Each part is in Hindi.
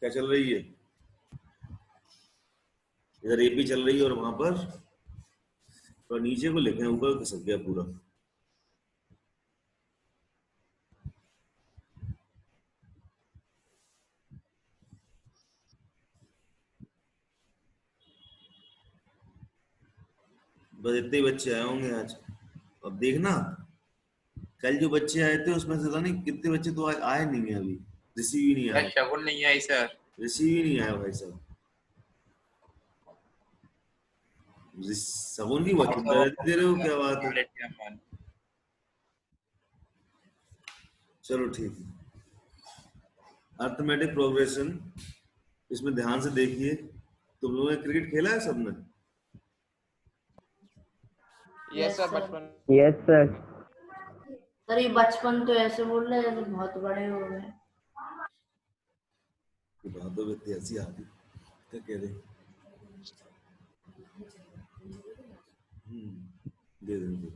क्या चल रही है? इधर एपी चल रही है और वहां पर तो नीचे को लिखे, ऊपर खिसक गया पूरा। बस इतने ही बच्चे आए होंगे आज। अब देखना, कल जो बच्चे आए थे उसमें से पता नहीं कितने बच्चे तो आज आए नहीं है अभी, रिसीव ही नहीं सर आया। शगुन नहीं आई सर। रिसीव ही नहीं आया भाई साहब। सबों की बहुत चिंता रहती, दे रहे हो, क्या बात है? चलो ठीक है। अर्थमेटिक प्रोग्रेशन, इसमें ध्यान से देखिए। तुम लोगों ने क्रिकेट खेला है सबने? यस सर, बचपन। Yes sir. सर ये बचपन तो ऐसे बोल रहे हैं जैसे बहुत बड़े हो गए। बातों में इतनी हंसी आती, क्या कह रहे? दे देंगे।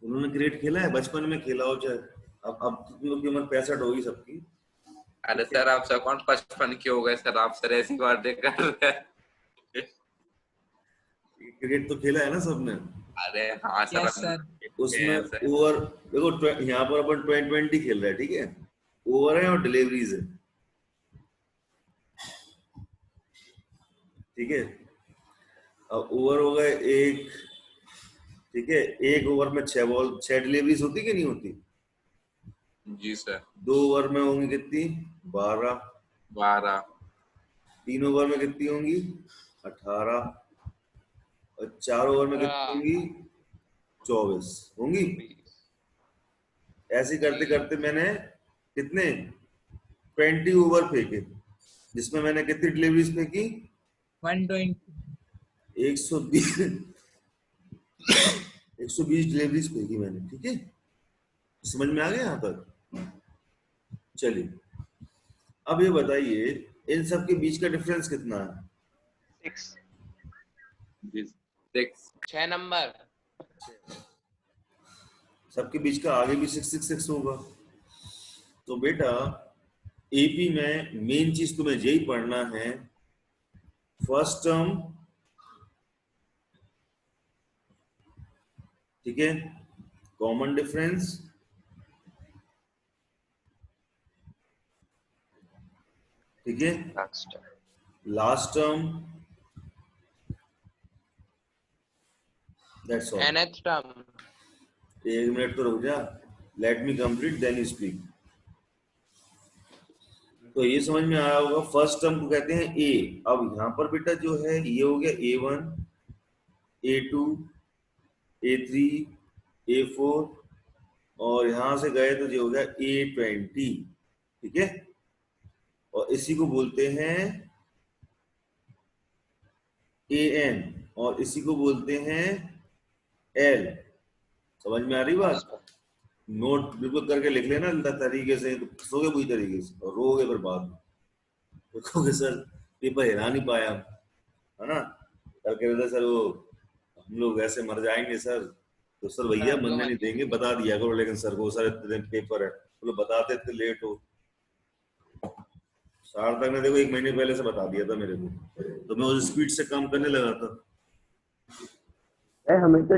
उन्होंने क्रिकेट खेला है, बचपन में खेला हो चाहे अब तुम लोग की उम्र 65 होगी सबकी। अरे सर आप सर कौन 55 के हो गए सर, आप सर ऐसी बातें कर रहे हैं। क्रिकेट तो खेला है ना सबने। अरे हाँ सर, यस सर। उसमें ओवर देखो, यहाँ पर अपन 2020 खेल रहे हैं, ठीक है? ओवर है और डिलीवरीज है, ठीक है? अब ओवर हो गए एक, ठीक है? एक ओवर में 6 बॉल 6 डिलीवरीज होती कि नहीं होती? जी सर। 2 ओवर में होंगी कितनी? 12। 12। 3 ओवर में कितनी होंगी? 18। और 4 ओवर में कितनी होंगी? 24 होंगी। ऐसे करते करते मैंने कितने 20 ओवर फेंके, जिसमें मैंने कितनी डिलीवरीज फेंकी? 120। 120 120 डिलीवरीज फेंकी मैंने, ठीक है? समझ में आ गया यहाँ तक? चलिए अब ये बताइए, इन सब के बीच का डिफरेंस कितना है? 6 नंबर। सबके बीच का आगे भी 666 होगा। तो बेटा एपी में मेन चीज तुम्हें यही पढ़ना है, फर्स्ट टर्म, ठीक है? कॉमन डिफरेंस, ठीक है? Last term, that's all. nth term. एक मिनट तो रुक जा, let me complete then you speak. तो ये समझ में आया होगा, फर्स्ट टर्म को कहते हैं ए। अब यहाँ पर बेटा जो है ये हो गया A1, A2, A3, A4 और यहां से गए तो ये हो गया A20, ठीक है? और इसी को बोलते हैं AN और इसी को बोलते हैं L। समझ में आ रही बात? नोट बिल्कुल करके लिख लेना तरीके से, तो सोगे पूरी तरीके से और रोगे फिर बाद में देखोगे सर पेपर हिला नहीं पाया, है ना? करके रहते सर वो हम लोग ऐसे मर जाएंगे सर। तो सर भैया मरने नहीं देंगे, बता दिया करो, लेकिन सर को सर इतने दिन पेपर है, तो बताते इतने लेट हो। सार्थक ने देखो 1 महीने पहले से बता दिया था मेरे को, तो मैं उस स्पीड से काम करने लगा था। हमें तो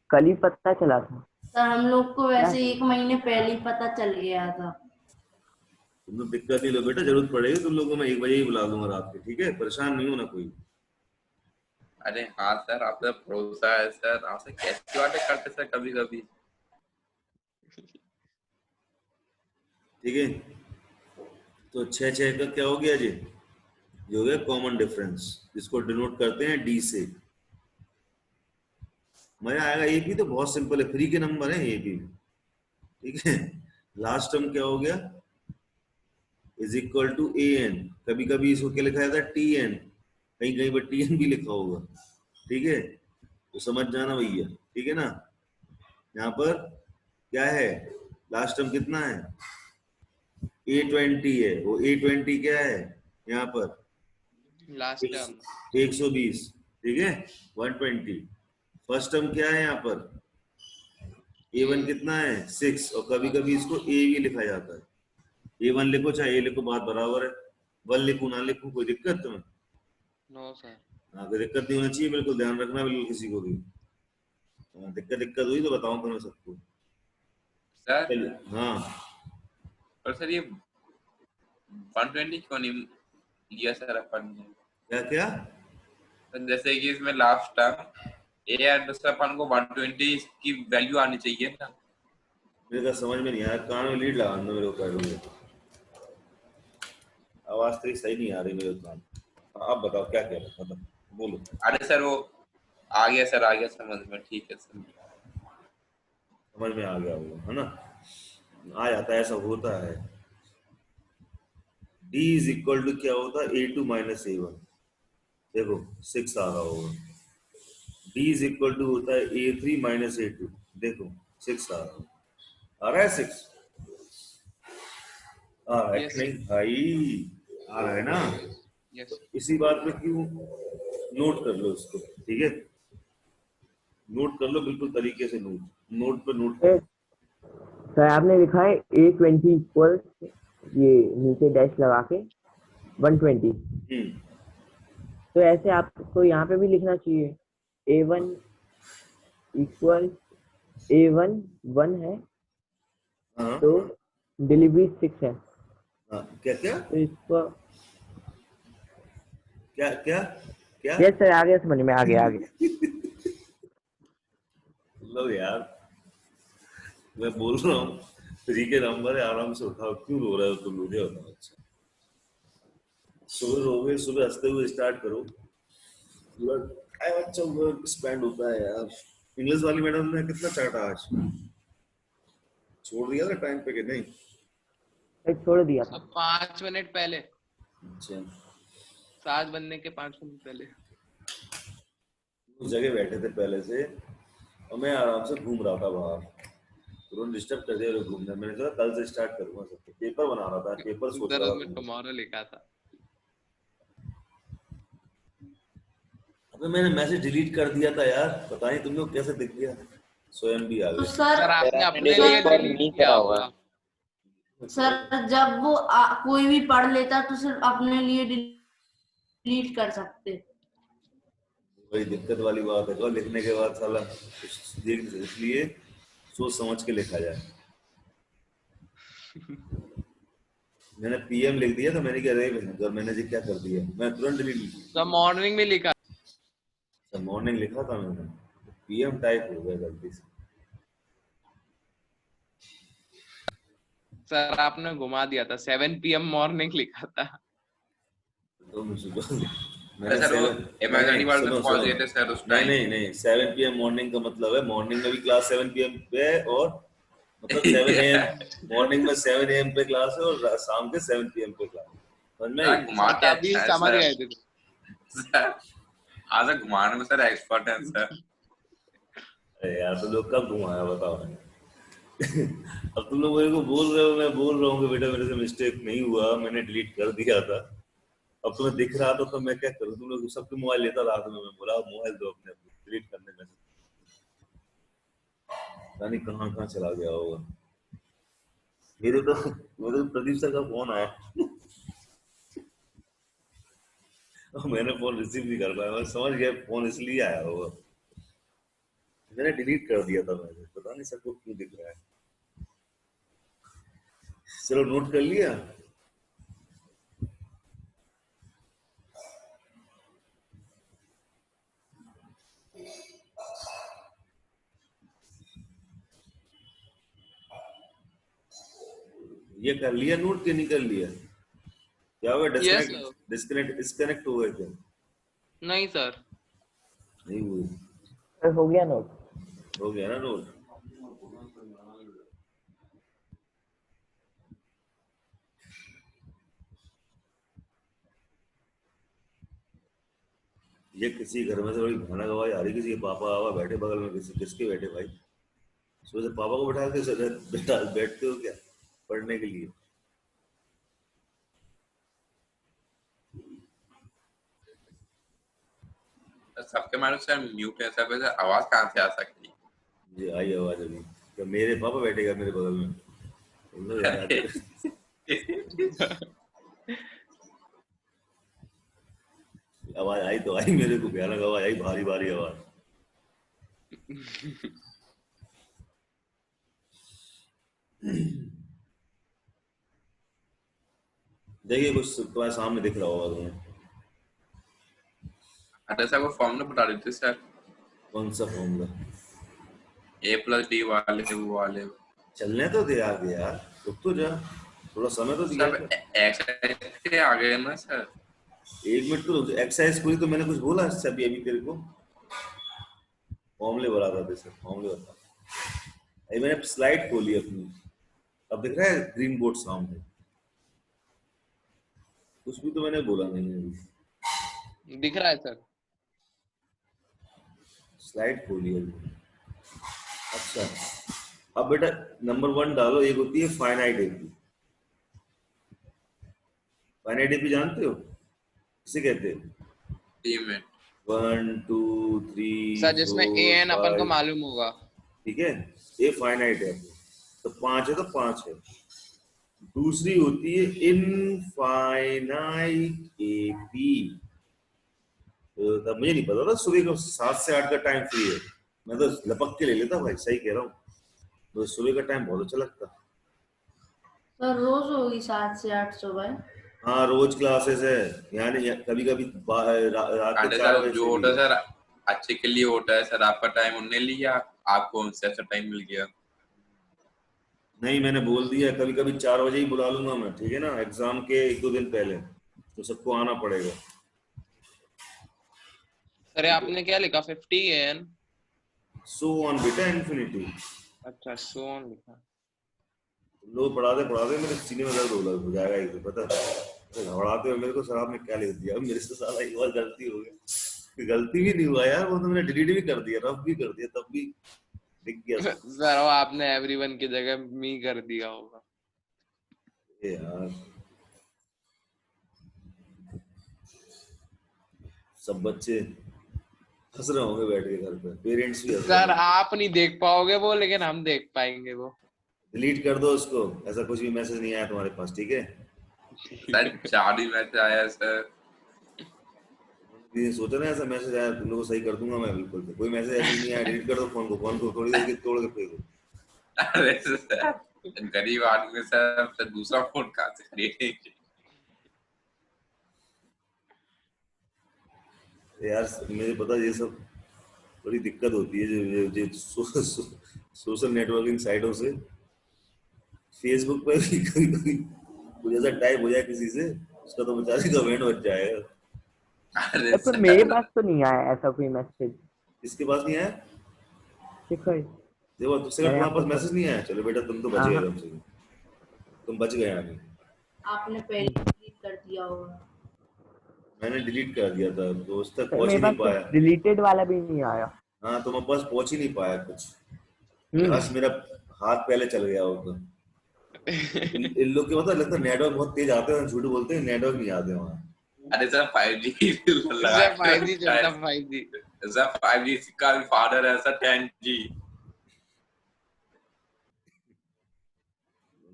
कल ही पता चला था सर हम लोग को वैसे 1 महीने पहले ही पता चल गया था। तुम लोग दिक्कत ही लो बेटा, जरूरत पड़ेगी तुम लोगों को मैं 1 बजे ही बुला दूंगा रात के, ठीक है? परेशान नहीं होना कोई। अरे हाँ सर, आप पर भरोसा है सर, आपसे कैसी बातें करते सर कभी कभी। ठीक है, तो 6 का क्या हो गया जी? ये हो गया कॉमन डिफरेंस, जिसको डिनोट करते हैं डी से। मजा आएगा। एपी तो बहुत सिंपल है, फ्री के नंबर है एपी, ठीक है? लास्ट टर्म क्या हो गया? Is equal to AN। कभी कभी इसको क्या लिखा जाता है? TN, कहीं कहीं पर TN भी लिखा होगा, ठीक है? तो समझ जाना भैया, ठीक है ना? यहाँ पर क्या है? लास्ट टर्म कितना है? A20 है। वो A20 क्या है यहाँ पर? लास्ट टर्म 120, ठीक है, 120। फर्स्ट टर्म क्या है यहाँ पर, A1 कितना है 6, और कभी कभी इसको A भी लिखा जाता है। A1 लिखो चाहे A लिखो, बात बराबर है। 1 लिखूं ना लिखूं कोई दिक्कत तुम्हें? No sir. हाँ, कोई दिक्कत नहीं होनी चाहिए, बिल्कुल ध्यान रखना, बिल्कुल किसी को भी। हाँ, दिक्कत हुई तो बताऊं तुम्हें सबको। सर चलिए, हाँ और सर ये 120 क्यों नहीं लिया सर अपन ने? क्या क्या? तो जैसे कि इसमें लास्ट टर्म ए एंड दूसरा अपन को 120 की वैल्यू आनी चाहिए ना। मेरे को समझ में नहीं आया, कान में लीड लगा दो मेरे को, कह दूंगा आवाज तेरी सही नहीं आ रही मेरे कान। आप बताओ क्या कह रहे हो, मतलब बोलो। अरे सर वो आ गया सर, आ गया समझ में, ठीक है सर। समझ में आ गया होगा, है ना, आ जाता है, ऐसा होता है। D इज इक्वल टू क्या होता है, A2 माइनस A1। देखो 6 आ रहा होगा। D इज इक्वल टू होता है A3 माइनस A2। देखो 6 आ रहा है, आ रहा है 6, आ रहा है Yes, कि नहीं भाई, आ रहा है ना। यस इसी बात पे क्यों, नोट कर लो इसको, ठीक है, नोट कर लो बिल्कुल तरीके से, नोट पे नोट कर लो। सर आपने लिखा है A20 इक्वल, ये नीचे डैश लगा के 120, तो ऐसे आपको यहाँ पे भी लिखना चाहिए A1 इक्वल A1 1 है, हाँ तो डिलीवरी 6 है, हाँ, क्या क्या तो इसको क्या क्या क्या यस सर आ गया समझ में, आ गया लो यार, मैं बोल रहा हूँ, फ्री के नंबर है, आराम से उठाओ, क्यों रो रहे हो तुम, मुझे बताओ। अच्छा, सुबह रोगे, सुबह हंसते हुए स्टार्ट करो, अच्छा वर्क स्पेंड होता है यार। इंग्लिश वाली मैडम ने कितना चाटा आज, छोड़ दिया था टाइम पे कि नहीं? सर छोड़ दिया था। सब 5 मिनट पहले, अच्छा, 7 बनने के 5 मिनट पहले। उस जगह बैठे थे पहले से, और मैं आराम से घूम रहा था बाहर, तुरंत डिस्टर्ब कर दिया घूमने। मैंने कहा कल से स्टार्ट करूंगा, सब पेपर बना रहा था, पेपर सोच सर रहा उसमें था। टुमारो लिखा था। अबे मैंने मैसेज डिलीट कर दिया था यार, पता नहीं तुम लोग कैसे दिख गया, स्वयं भी आ तो गए। सर सर आपने अपने सर लिए डिलीट किया होगा। जब वो कोई भी पढ़ लेता तो सिर्फ अपने लिए डिलीट कर सकते। वही दिक्कत वाली बात है, और लिखने के बाद साला कुछ देख, इसलिए सोच समझ के लिखा जाए। मैंने PM लिख दिया, तो मैंने क्या अरे जब मैंने जी क्या कर दिया, मैं तुरंत डिलीट। सर मॉर्निंग में लिखा। मॉर्निंग लिखा था मैंने, PM टाइप हो गया गलती से। सर आपने घुमा दिया था, 7 PM मॉर्निंग लिखा था। तो मुझे अरे मैंने सर वो 7, नहीं इमेजिनरी नहीं वर्ल्ड सुनो में पहुंच सुनो, गए थे सर उस नहीं टाइम। नहीं नहीं 7 PM मॉर्निंग का मतलब है मॉर्निंग में भी क्लास 7 PM पे है, और मतलब 7 AM मॉर्निंग में 7 AM पे क्लास है, और शाम के 7 PM पे क्लास, समझ में आई? घुमा सर के तभी अच्छा है समझ सर। गए थे। सर आज घुमाने में सर एक्सपर्ट है सर। अरे यार तुम लोग कब घुमाया बताओ। अब तुम लोग मेरे को बोल रहे हो, मैं बोल रहा हूँ कि बेटा मेरे से मिस्टेक नहीं हुआ, मैंने डिलीट कर दिया था। अब तुम्हें दिख रहा था तो मैं क्या करूँ, तुम लोग सबके मोबाइल लेता रहा था, मैं बोला मोबाइल दो अपने, डिलीट करने में पता नहीं कहाँ कहाँ चला गया होगा। मेरे तो प्रदीप सर का फोन आया, और मैंने फोन रिसीव नहीं कर पाया, मैं समझ गया फोन इसलिए आया होगा, मैंने डिलीट कर दिया था, मैंने पता नहीं सबको क्यों दिख रहा है। चलो नोट कर लिया। ये कर लिया नोट के, नहीं कर लिया? क्या हुआ, yes disconnect sir. Disconnect disconnect हो गए क्या? नहीं सर। नहीं हुए? सर हो गया नोट। हो गया ना नोट? ये किसी घर में से बड़ी भयानक आवाज आ रही, किसी के पापा आवा बैठे बगल में, किसी किसके बैठे भाई? सुबह से पापा को बैठा के बैठते हो क्या पढ़ने के लिए? सबके मानो सर म्यूट है सर, वैसे आवाज कहाँ से आ सकती ये आई आवाज अभी, तो मेरे पापा बैठेगा मेरे बगल में, उन लोग याद है? कर- आवाज आई तो आई, मेरे को भयानक आवाज आई, भारी भारी आवाज। देखिए कुछ तुम्हारे सामने दिख रहा होगा तुम्हें। अरे सर वो फॉर्मूला बता देते सर, कौन सा फॉर्मूला? a+d वाले वो वाले चलने तो दे आगे यार, रुक तो जा, थोड़ा समय तो दिया सब कर। एक्सरसाइज के आ गए ना सर। 1 मिनट तो रुक, एक्सरसाइज पूरी तो मैंने कुछ बोला अभी अभी तेरे को, फॉर्मूले बता रहा था सर, फॉर्मूले बता। अभी मैंने स्लाइड खोली अपनी, अब दिख रहा है ग्रीन बोर्ड सामने, कुछ भी तो मैंने बोला नहीं है अभी। दिख रहा है सर। स्लाइड खोली है अभी। अच्छा अब बेटा नंबर 1 डालो, एक होती है फाइनाइट एपी। फाइनाइट एपी जानते हो किसे कहते हैं? टीम में 1 2 3 सर जिसमें ए एन अपन को 5, मालूम होगा। ठीक है, ये फाइनाइट है, तो 5 है तो 5 है। दूसरी होती है इनफाइनाइट एपी, तब मुझे नहीं पता था सुबह को 7 से 8 का टाइम फ्री है, मैं तो लपक के ले लेता भाई, सही कह रहा हूँ, तो सुबह का टाइम बहुत अच्छा लगता। सर रोज होगी 7 से 8 सुबह? हाँ रोज क्लासेस है, यानी कभी कभी रात के 4 सर बजे जो से होता भी है है। सर अच्छे के लिए होता है सर, आपका टाइम उनने लिया, आपको उनसे अच्छा टाइम मिल गया। नहीं मैंने बोल दिया कभी कभी 4 बजे ही बुला लूंगा मैं, ठीक है ना, एग्जाम के 1-2 दिन पहले, तो सबको आना पड़ेगा। सर ये आपने क्या लिखा 50 एन? सो ऑन बेटा इन्फिनिटी। अच्छा सो ऑन लिखा। लोग पढ़ाते मेरे सीने में दर्द हो जाएगा एक दिन, पता है घबराते हुए मेरे को सर आपने क्या लिख दिया, अब मेरे से साला एक बार गलती हो गई, गलती भी नहीं हुआ यार, वो तो मैंने डिलीट भी कर दिया, रफ भी कर दिया, तब भी दिख गया सब। सर वो आपने एवरीवन की जगह मी कर दिया होगा। ये यार सब बच्चे हंस रहे होंगे बैठ के घर पे, पेरेंट्स भी हंस रहे सर होंगे। आप नहीं देख पाओगे वो, लेकिन हम देख पाएंगे वो। डिलीट कर दो उसको, ऐसा कुछ भी मैसेज नहीं आया तुम्हारे पास, ठीक है? सर 4 ही मैच आया सर। ये सोचा ना ऐसा मैसेज आया तुम लोगों को सही कर दूंगा मैं, बिल्कुल से कोई मैसेज ऐसे नहीं आया, डिलीट कर दो फोन को थोड़ी देर के तोड़ के फेंक दो। अरे सर गरीब आदमी सर दूसरा फोन कहाँ से खरीदेंगे? यार मुझे पता ये सब बड़ी दिक्कत होती है, सोशल नेटवर्किंग साइटों से, फेसबुक पे भी कभी कभी कुछ ऐसा टाइप हो जाए किसी से, उसका तो बेचारे कमेंट बच जाएगा। अरे पर सर मेरे पास तो नहीं आया ऐसा कोई मैसेज। किसके पास नहीं आया? शिखर देखो तुझसे मेरे तुम्हारे यहाँ पास मैसेज नहीं आया, चलो बेटा तुम तो बच गए, हाँ। कम से कम तुम बच गए अभी। आपने पहले डिलीट कर दिया होगा। मैंने डिलीट कर दिया था तो उस तक सर पहुंच ही मेरे नहीं पास तो पाया। डिलीटेड वाला भी नहीं आया। हाँ तुम्हारे पास पहुंच ही नहीं पाया कुछ, बस मेरा हाथ पहले चल गया होगा। इन लोग के मतलब लगता है नेटवर्क बहुत तेज आते हैं, झूठ बोलते हैं, नेटवर्क नहीं आते वहाँ। अरे सर 5G लगा सर 5G चलता 5G। सर 5G का भी फादर है सर 10G।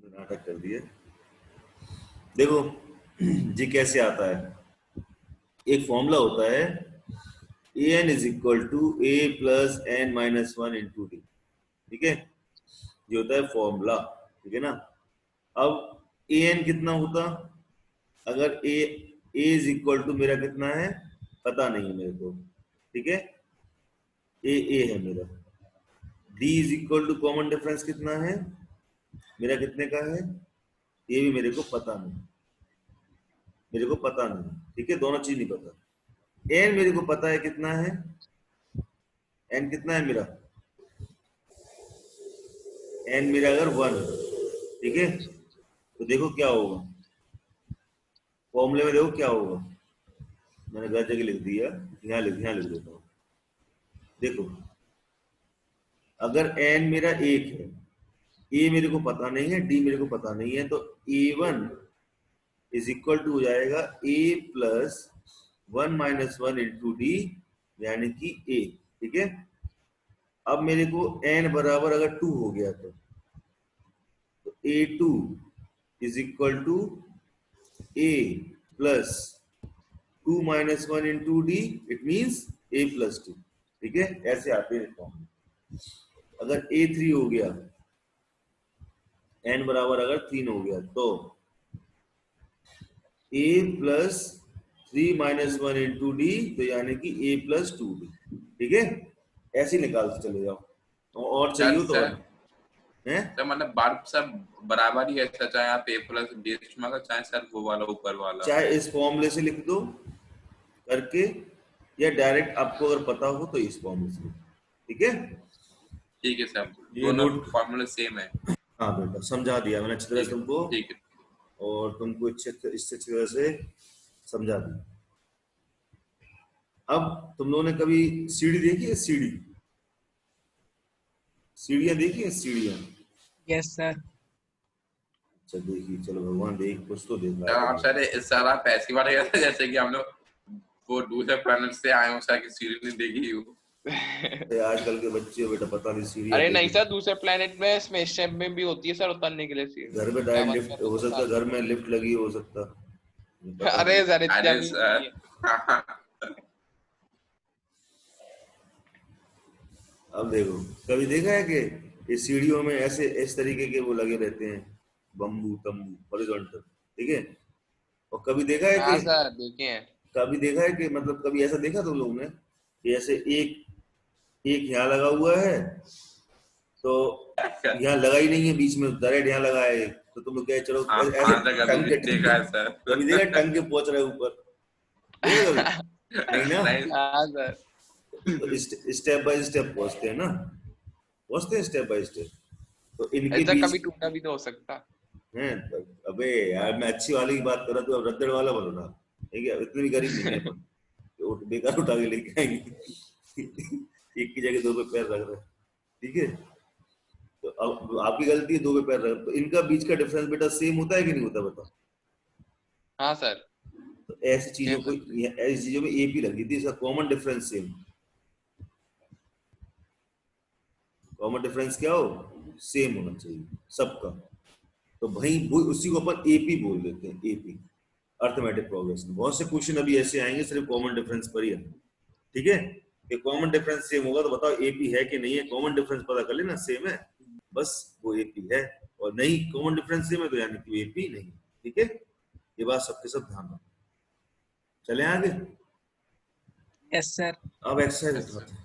नाटक कर दिए। देखो जी कैसे आता है, एक फॉर्मूला होता है an is equal to a plus n minus 1 into D, ठीक है, ये होता है फॉर्मूला, ठीक है ना। अब an कितना होता, अगर a इज इक्वल टू मेरा कितना है पता नहीं है मेरे को, ठीक है, a है मेरा, d is equal to common difference कितना है मेरा, कितने का है ये भी मेरे को पता नहीं, ठीक है, दोनों चीज नहीं पता। n मेरे को पता है कितना है, n कितना है मेरा, n मेरा अगर 1, ठीक है, तो देखो क्या होगा फॉर्मूले में, देखो क्या होगा, मैंने गलत जगह लिख दिया, यहाँ लिख देता हूँ। देखो अगर n मेरा 1 है, a मेरे को पता नहीं है, d मेरे को पता नहीं है, तो a1 इज इक्वल टू हो जाएगा a plus 1 minus 1 into D यानी कि a, ठीक है। अब मेरे को n बराबर अगर 2 हो गया तो a2 is equal to a plus 2 minus 1 into D, it means a plus 2, ठीक है। ऐसे आते हैं फॉर्म। अगर a3 हो गया, n बराबर अगर 3 हो गया तो a plus 3 minus 1 into D, तो यानी कि a प्लस 2d, ठीक है। ऐसे निकालते चले जाओ और चाहिए तो सर, और हैं। तो मतलब बार सब बराबर ही है सर, चाहे आप a प्लस डी का, चाहे सर वो वाला ऊपर वाला। चाहे इस फॉर्मूले से लिख दो करके, या डायरेक्ट आपको अगर पता हो तो इस फॉर्मूले से, ठीक है। ठीक है सर, ये दोनों नोट, फॉर्मूले सेम है। हाँ बेटा समझा दिया मैंने अच्छी तरह से तुमको, ठीक है। और तुमको इससे अच्छी तरह से समझा दिया। अब तुम लोगों ने कभी सीढ़ी देखी है? सीढ़ियां देखी है? सीढ़ियां यस सर। अच्छा देखी, चलो भगवान देख, कुछ तो देख सर रहा आप सर आप ऐसी बात कहते हैं जैसे कि हम लोग वो दूसरे प्लेनेट से आए हो सर, की सीरीज नहीं देखी हो। है। आजकल के बच्चे बेटा पता नहीं सीढ़ियां अरे नहीं देखी। सर, दूसरे प्लेनेट में स्पेसशिप में भी होती है सर उतरने के लिए सीढ़ी। घर में डायरेक्ट लिफ्ट हो सकता, घर में लिफ्ट लगी हो सकता, पता अरे नहीं। सर इतना अरे भी सर नहीं है। अब देखो, कभी देखा है कि ये सीढ़ियों में ऐसे इस तरीके के वो लगे रहते हैं, बम्बू तम्बू हॉरिजॉन्टल, ठीक है। और कभी देखा है हाँ कि सर देखे हैं। कभी देखा है कि मतलब कभी ऐसा देखा तुम लोगों ने कि ऐसे एक एक यहाँ लगा हुआ है, तो यहाँ लगा ही नहीं है, बीच में डायरेक्ट यहाँ लगा है, तो तुम लोग कहे चलो हाँ ऐसे हाँ सर, टंग कभी के देखा है सर। कभी देखा टंग के पहुंच रहे ऊपर, देखा कभी? नहीं ना। नहीं हाँ सर। तो स्टेप बाय स्टेप पहुंचते हैं ना, पहुंचते हैं स्टेप बाय स्टेप। तो इनके ऐसा बीच कभी टूटा भी तो हो सकता। है। अबे यार मैं अच्छी वाले की बात कर रहा, तू अब रद्दड़ वाला बोल रहा, ठीक है। इतनी भी गरीब नहीं है अपन तो बेकार उठा के लेके आएंगे। एक की जगह दो पे पैर रख रहे, ठीक है। तो अब आपकी गलती है, दो पे पैर रख, तो इनका बीच का डिफरेंस बेटा सेम होता है कि नहीं होता, बताओ। हाँ सर। तो ऐसी चीजों को, ऐसी चीजों में एपी लगी थी, इसका common difference same. Common difference क्या हो? सेम होना चाहिए सबका। तो भाई वो उसी को अपन एपी बोल देते हैं, एपी अर्थमेटिक प्रोग्रेशन। बहुत से क्वेश्चन अभी ऐसे आएंगे सिर्फ कॉमन डिफरेंस पर ही है, ठीक है। कि कॉमन डिफरेंस सेम होगा तो बताओ एपी है कि नहीं है, कॉमन डिफरेंस पता कर लेना, सेम है बस वो एपी है, और नहीं कॉमन डिफरेंस सेम है तो यानी कि एपी नहीं, ठीक है। ये बात सबके सब ध्यान रखो। चले आगे। Yes sir. अब एक्सरसाइज उठाते हैं।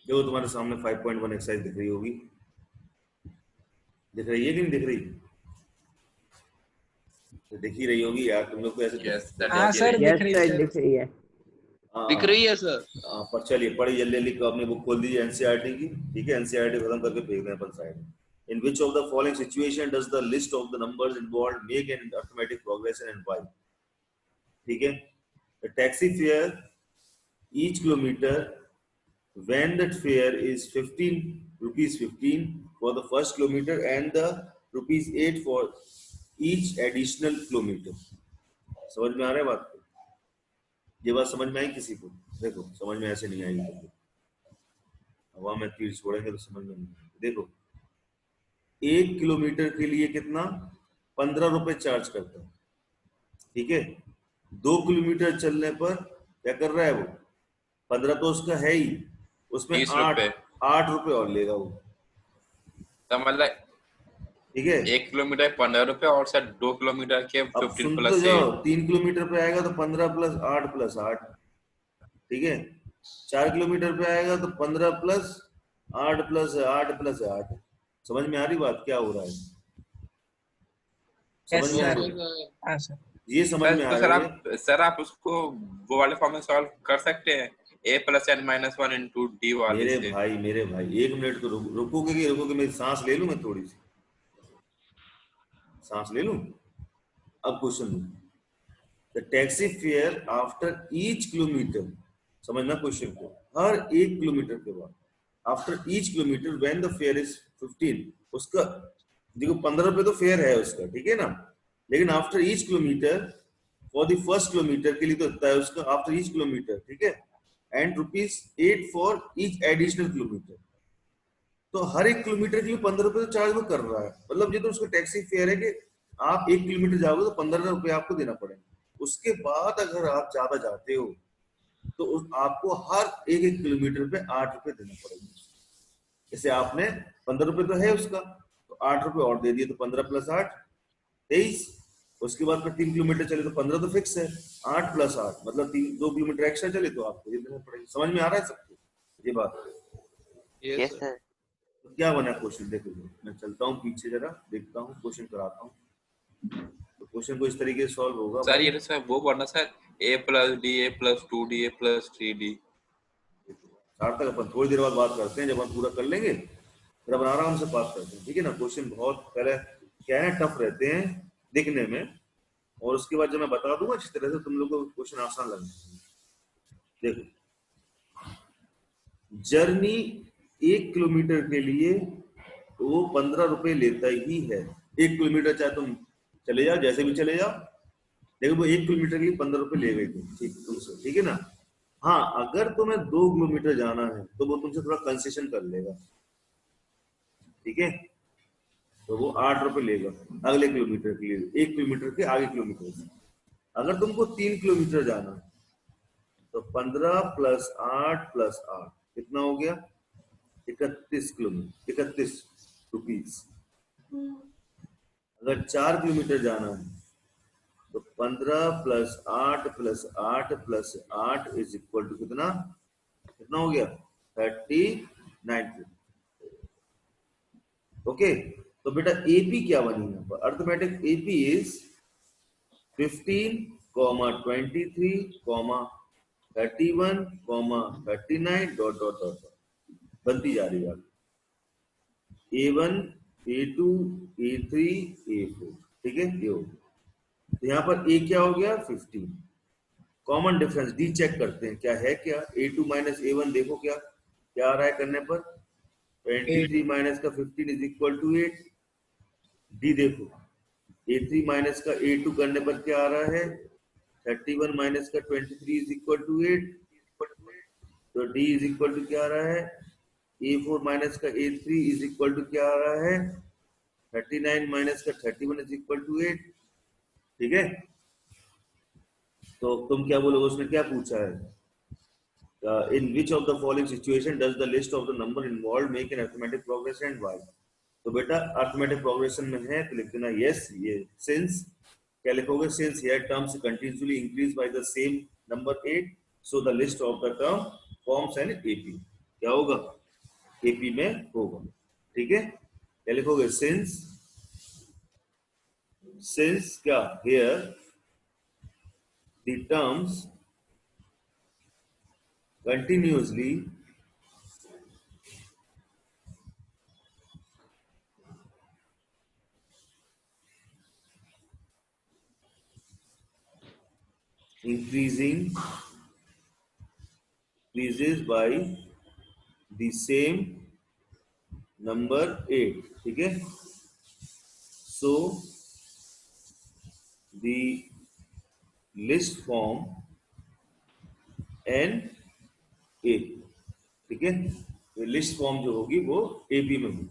जो तुम्हारे सामने 5.1 एक्सरसाइज दिख रही होगी, दिख रही है कि नहीं दिख रही? तो दिख ही रही होगी यार, तुम लोग को ऐसे यस सर, हाँ सर देखिए। दिख रही है सर। दिख रही है। दिख रही है सर। पर चलिए पढ़ी जल्दी जल्दी, अपने बुक खोल दीजिए एनसीईआरटी की, ठीक है। एनसीईआरटी खत्म करके भेज दें अपन साइड में। In which of the following situation does the list of the numbers involved make an arithmetic progression and why, ठीक है। The taxi fare each kilometre when that fare is 15 rupees 15 for the first kilometer and the rupees 8 for each additional kilometer। समझ में आ रहा है बात? ये बात समझ में आई किसी को? देखो समझ में ऐसे नहीं आएगी तो हवा में तीर छोड़ेंगे तो समझ में नहीं आएगी। देखो 1 किलोमीटर के लिए कितना 15 रुपए चार्ज करता है, ठीक है। 2 किलोमीटर चलने पर क्या कर रहा है वो? 15 तो उसका है ही, उसमें 30 8 रुपए और लेगा वो, तो मतलब ठीक है। 1 किलोमीटर 15 रुपए और सर 2 किलोमीटर के अब 15 सुन तो प्लस जाओ, 3 किलोमीटर पे आएगा तो 15 प्लस 8, ठीक है। 4 किलोमीटर पे आएगा तो 15 प्लस 8 समझ में आ रही बात क्या हो रहा है? समझ यस में आ सर। रही है? हाँ सर। ये समझ में आ तो रही है। सर आप उसको वो वाले फॉर्म में सॉल्व कर सकते हैं, a plus n minus 1 into D वाले से। मेरे भाई 1 मिनट तो रुकोगे कि रुकोगे? मैं सांस ले लूं, मैं थोड़ी सी सांस ले लूं। अब question the taxi fair after each kilometre, समझना क्वेश्चन को, हर 1 किलोमीटर के बाद after each kilometre when the fair is 15, उसका देखो 15 रुपए तो फेयर है उसका, ठीक है ना। लेकिन after each kilometre for the first kilometre के लिए तो इतना है उसका आफ्टर ईच किलोमीटर, ठीक है, and ₹8 for each additional kilometre. तो हर एक किलोमीटर के लिए 15 रुपए तो चार्ज वो कर रहा है, मतलब ये तो उसका टैक्सी फेयर है कि आप 1 किलोमीटर जाओगे तो 15 रुपए आपको देना पड़ेगा। उसके बाद अगर आप ज्यादा जाते हो तो आपको हर एक किलोमीटर पे 8 रुपए देना पड़ेगा। जैसे आपने 15 रुपए तो है उसका, तो 8 रुपए और दे दिए, तो 15 + 8 23। उसके बाद फिर 3 किलोमीटर चले तो 15 तो फिक्स है, 8 + 8 मतलब 2 किलोमीटर एक्स्ट्रा चले तो आपको ये देना पड़ेगा। समझ में आ रहा है सबको ये बात? Yes sir. तो क्या बना क्वेश्चन, देखो मैं चलता हूँ पीछे जरा, देखता हूँ क्वेश्चन कराता हूँ। तो क्वेश्चन को इस तरीके से सॉल्व होगा सर ये तो सर वो बनना sir a + d a + 2d a + 3d। सार्थक अपन थोड़ी देर बाद बात करते हैं, जब हम पूरा कर लेंगे फिर अपन आराम से बात करते हैं, ठीक है ना। क्वेश्चन बहुत पहले क्या है, टफ रहते हैं दिखने में, और उसके बाद जब मैं बता दूंगा इस तरह से तुम लोगों को क्वेश्चन आसान लगेगा। देखो, जर्नी 1 किलोमीटर के लिए वो 15 रुपए लेता ही है। 1 किलोमीटर चाहे तुम चले जाओ, जैसे भी चले जाओ, देखो वो 1 किलोमीटर के लिए 15 रुपए ले गए थे, ठीक तुमसे, ठीक है ना। हाँ, अगर तुम्हें 2 किलोमीटर जाना है तो वो तुमसे थोड़ा कंसेशन कर लेगा, ठीक है, तो वो 8 रुपए लेगा अगले किलोमीटर के लिए, 1 किलोमीटर के आगे किलोमीटर से। अगर तुमको 3 किलोमीटर जाना है तो 15 + 8 + 8 कितना हो गया, 31 किलोमीटर, 31 रुपीज। अगर 4 किलोमीटर जाना है तो 15 + 8 + 8 + 8 = कितना, कितना हो गया, 39। ओके, तो बेटा एपी क्या बनी यहाँ पर, अर्थमेटिक एपी इज 15, 23, 31, 39 ... बनती जा रही है A1 A2 A3 A4, ठीक है, ये हो। तो यहाँ पर A क्या हो गया, 15। कॉमन डिफरेंस डी चेक करते हैं क्या है, क्या A2 - A1 देखो क्या आ रहा है करने पर, 23 - का 15 = 8। डी देखो, A3 - का A2 करने पर क्या आ रहा है, 31 - का 23 = 8। तो D क्या आ रहा है, A4 - का A3 क्या आ रहा है, 39 - का 31 = 8, ठीक है। तो तुम क्या बोलोगे, उसने क्या पूछा है, in which of the following situation does the list of the number involved make an arithmetic progression and why? तो बेटा अर्थमेटिक प्रोग्रेशन में है तो लिख देना यस, ये सिंस क्या लिखोगे, since here terms continuously increase by the same number 8 so the list of the term forms an AP। क्या होगा, AP में होगा, ठीक है। क्या लिखोगे, सिंस क्या, here the terms continuously increases by the same number 8, ठीक है। So the list form an AP, ठीक है। तो लिस्ट फॉर्म जो होगी वो AP में होगी,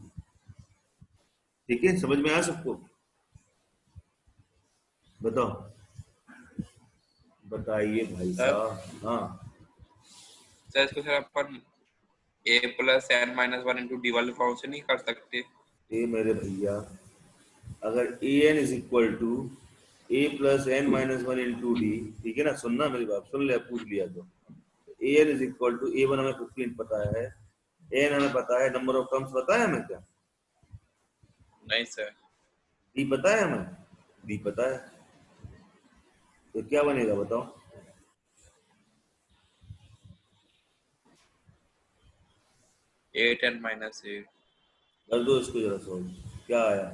ठीक है। समझ में आया सबको, बताओ, बताइए भाई साहब। हाँ सर इसको sir upon a + n - 1 * d वाले फॉर्म से नहीं कर सकते? ये मेरे भैया, अगर an = a + n - 1 * d, ठीक है ना, सुनना मेरी बात, सुन ले, पूछ लिया तो an = a1 हमें 15 पता है, n हमें पता है, नंबर ऑफ टर्म्स पता है हमें क्या, नहीं सर। d पता है हमें, d पता है, तो क्या बनेगा बताओ, (8n - 8) कर दो इसको जरा सॉल्व। क्या आया,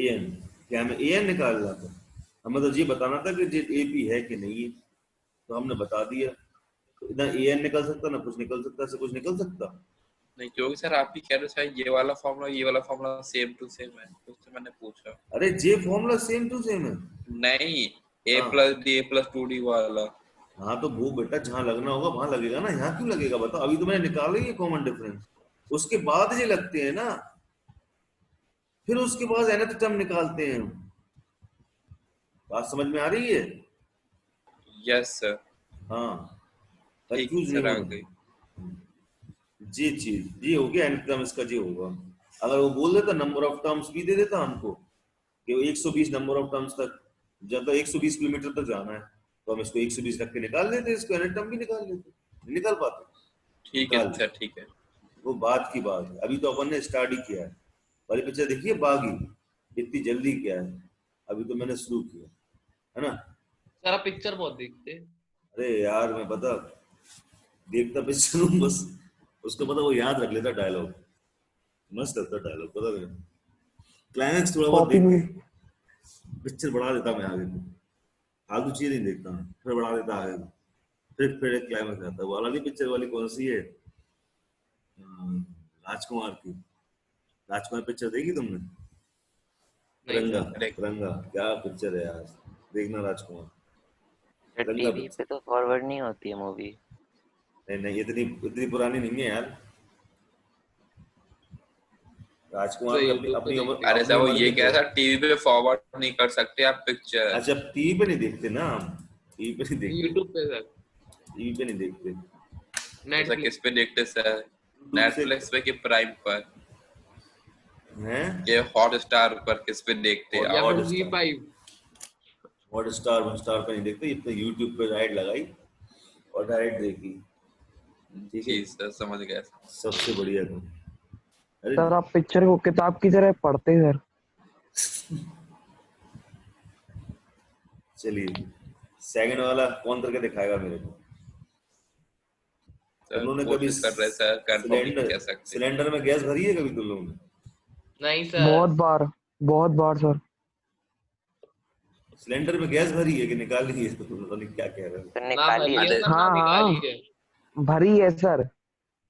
an, क्या हमें an निकालना था, हमें तो ये बताना था कि AP है कि नहीं है, तो हमने बता दिया। तो ना an निकल सकता ना कुछ निकल सकता, से कुछ निकल सकता। नहीं, क्योंकि सर आप ही कह रहे हो सर ये वाला फॉर्मूला सेम टू सेम है, तो उससे मैंने पूछा। अरे जे फॉर्मूला सेम टू सेम है, नहीं, a हाँ। plus d a plus 2d वाला। हाँ तो वो बेटा जहाँ लगना होगा वहां लगेगा ना, यहाँ क्यों लगेगा बताओ? अभी तो मैंने निकाला ही है कॉमन डिफरेंस, उसके बाद ये लगते हैं ना, फिर उसके बाद nth टर्म निकालते हैं हम। बात समझ में आ रही है? यस सर, हाँ, ठीक कंफ्यूज नहीं सर, आ होना। गई। जी चीज ये हो गया, nth टर्म इसका जी होगा। अगर वो बोल देता नंबर ऑफ टर्म्स भी दे देता हमको कि वो 120 नंबर ऑफ टर्म्स तक, जब तक 120 किलोमीटर तक जाना है, तो हम इसको 120 रख के निकाल लेते, इसको nth टर्म भी निकाल लेते। नहीं निकाल पाते? ठीक है निकाल सर, ठीक है। वो बात की बात है, अभी तो अपन ने स्टार्ट ही किया है। वाली पिक्चर देखिए बागी, इतनी जल्दी क्या है, अभी तो मैंने शुरू किया है ना। सर आप पिक्चर बहुत देखते हैं। अरे यार मैं पता देखता पिक्चर हूँ बस, उसको पता वो याद रख लेता डायलॉग, मस्त लगता डायलॉग, पता नहीं क्लाइमैक्स थोड़ा बहुत कॉपी देख नहीं। के पिक्चर बढ़ा देता मैं आगे को, फालतू चीज नहीं देखता मैं, फिर बढ़ा देता आगे को, फिर एक क्लाइमैक्स आता है। वो वाली पिक्चर वाली कौन सी है, राजकुमार की, राजकुमार पिक्चर देखी तुमने? नहीं तिरंगा, अरे तिरंगा क्या पिक्चर है यार, देखना राजकुमार, तिरंगा टीवी पिक्चर। पे तो फॉरवर्ड नहीं होती है मूवी। नहीं नहीं, इतनी इतनी पुरानी नहीं है यार, राजकुमार तो भी अपनी यूट्यूब पे अपनी उम्र, देखते हैं। अरे अपनी सर वो उम्र ये के कह थे। रहा था टीवी पे फॉरवर्ड नहीं कर सकते आप पिक्चर। अच्छा टीवी पे नहीं देखते ना हम, टीवी पे नहीं देखते, यूट्यूब पे सर, टीवी पे नहीं देखते, तो सर किस नेटफ्लिक्स। पे देखते सर? यूट्यूब से नेटफ्लिक्स पे कि प्राइम पर हैं, कि हॉटस्टार पर, किस पे देखते हॉट आप? या फिर हॉटस्टार, Z5। हॉटस्टार हॉटस्टार पे नहीं देखते, इतने यूट्यूब पे डायरेक्ट लगाई और डायरेक्ट देखी। ठीक है, जी सर, समझ गया सर। सबसे बढ़िया था। अरे सर आप पिक्चर को किताब की तरह पढ़ते हैं सर। चलिए सेकंड वाला कौन करके दिखाएगा मेरे को? तुम सर लोगों ने कभी कोशिश कर रहे सर, कंफर्म नहीं सिलेंडर कह सकते। सिलेंडर में गैस भरी है कभी तुम लोगों ने? नहीं सर, बहुत बार सर। सिलेंडर में गैस भरी है कि निकाल ली है? तो पता नहीं क्या कह रहे हो। तो ना निकाली भरी है है। सर, ना हाँ निकाली हाँ है। भरी है सर,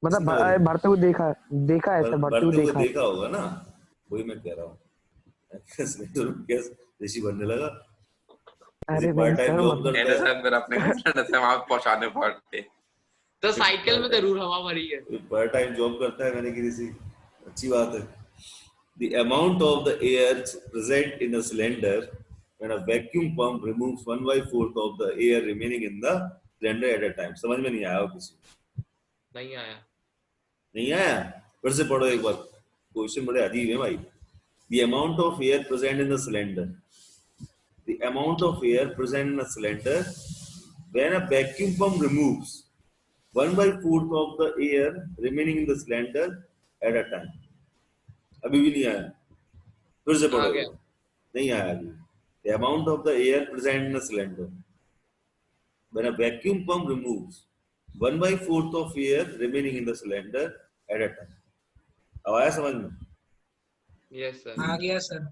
मतलब किसने भरी? भरते हुए देखा है सर, भरते हुए भरते हुए देखा है। देखा होगा ना, वही मैं कह रहा हूँ। सिलेंडर में गैस ऋषि भरने लगा, किसी अरे पार्ट नहीं टाइम सर, जॉब मतलब नहीं करता तो है, सर फिर अपने घर सिलेंडर से वहां पहुंचाने पड़ते। तो साइकिल में जरूर हवा भरी है। पार्ट टाइम जॉब करता है, मैंने किसी, अच्छी बात है। The amount of the air present in a cylinder when a vacuum pump removes 1/4 of the air remaining in the cylinder at a time। समझ में नहीं आया हो किसी को? नहीं आया। नहीं आया? फिर से पढ़ो एक नहीं। बार, क्वेश्चन बड़े अजीब है भाई। The amount of air present in the cylinder, the amount of air present in a cylinder when a vacuum pump removes 1/4 of the air remaining in the cylinder at a time। अभी भी नहीं आया? फिर से आ पढ़ो एक गया। बार। नहीं आया अभी। The amount of the air present in a cylinder when a vacuum pump removes 1/4 of air remaining in the cylinder at a time। अब आया समझ में? Yes sir. आ गया सर।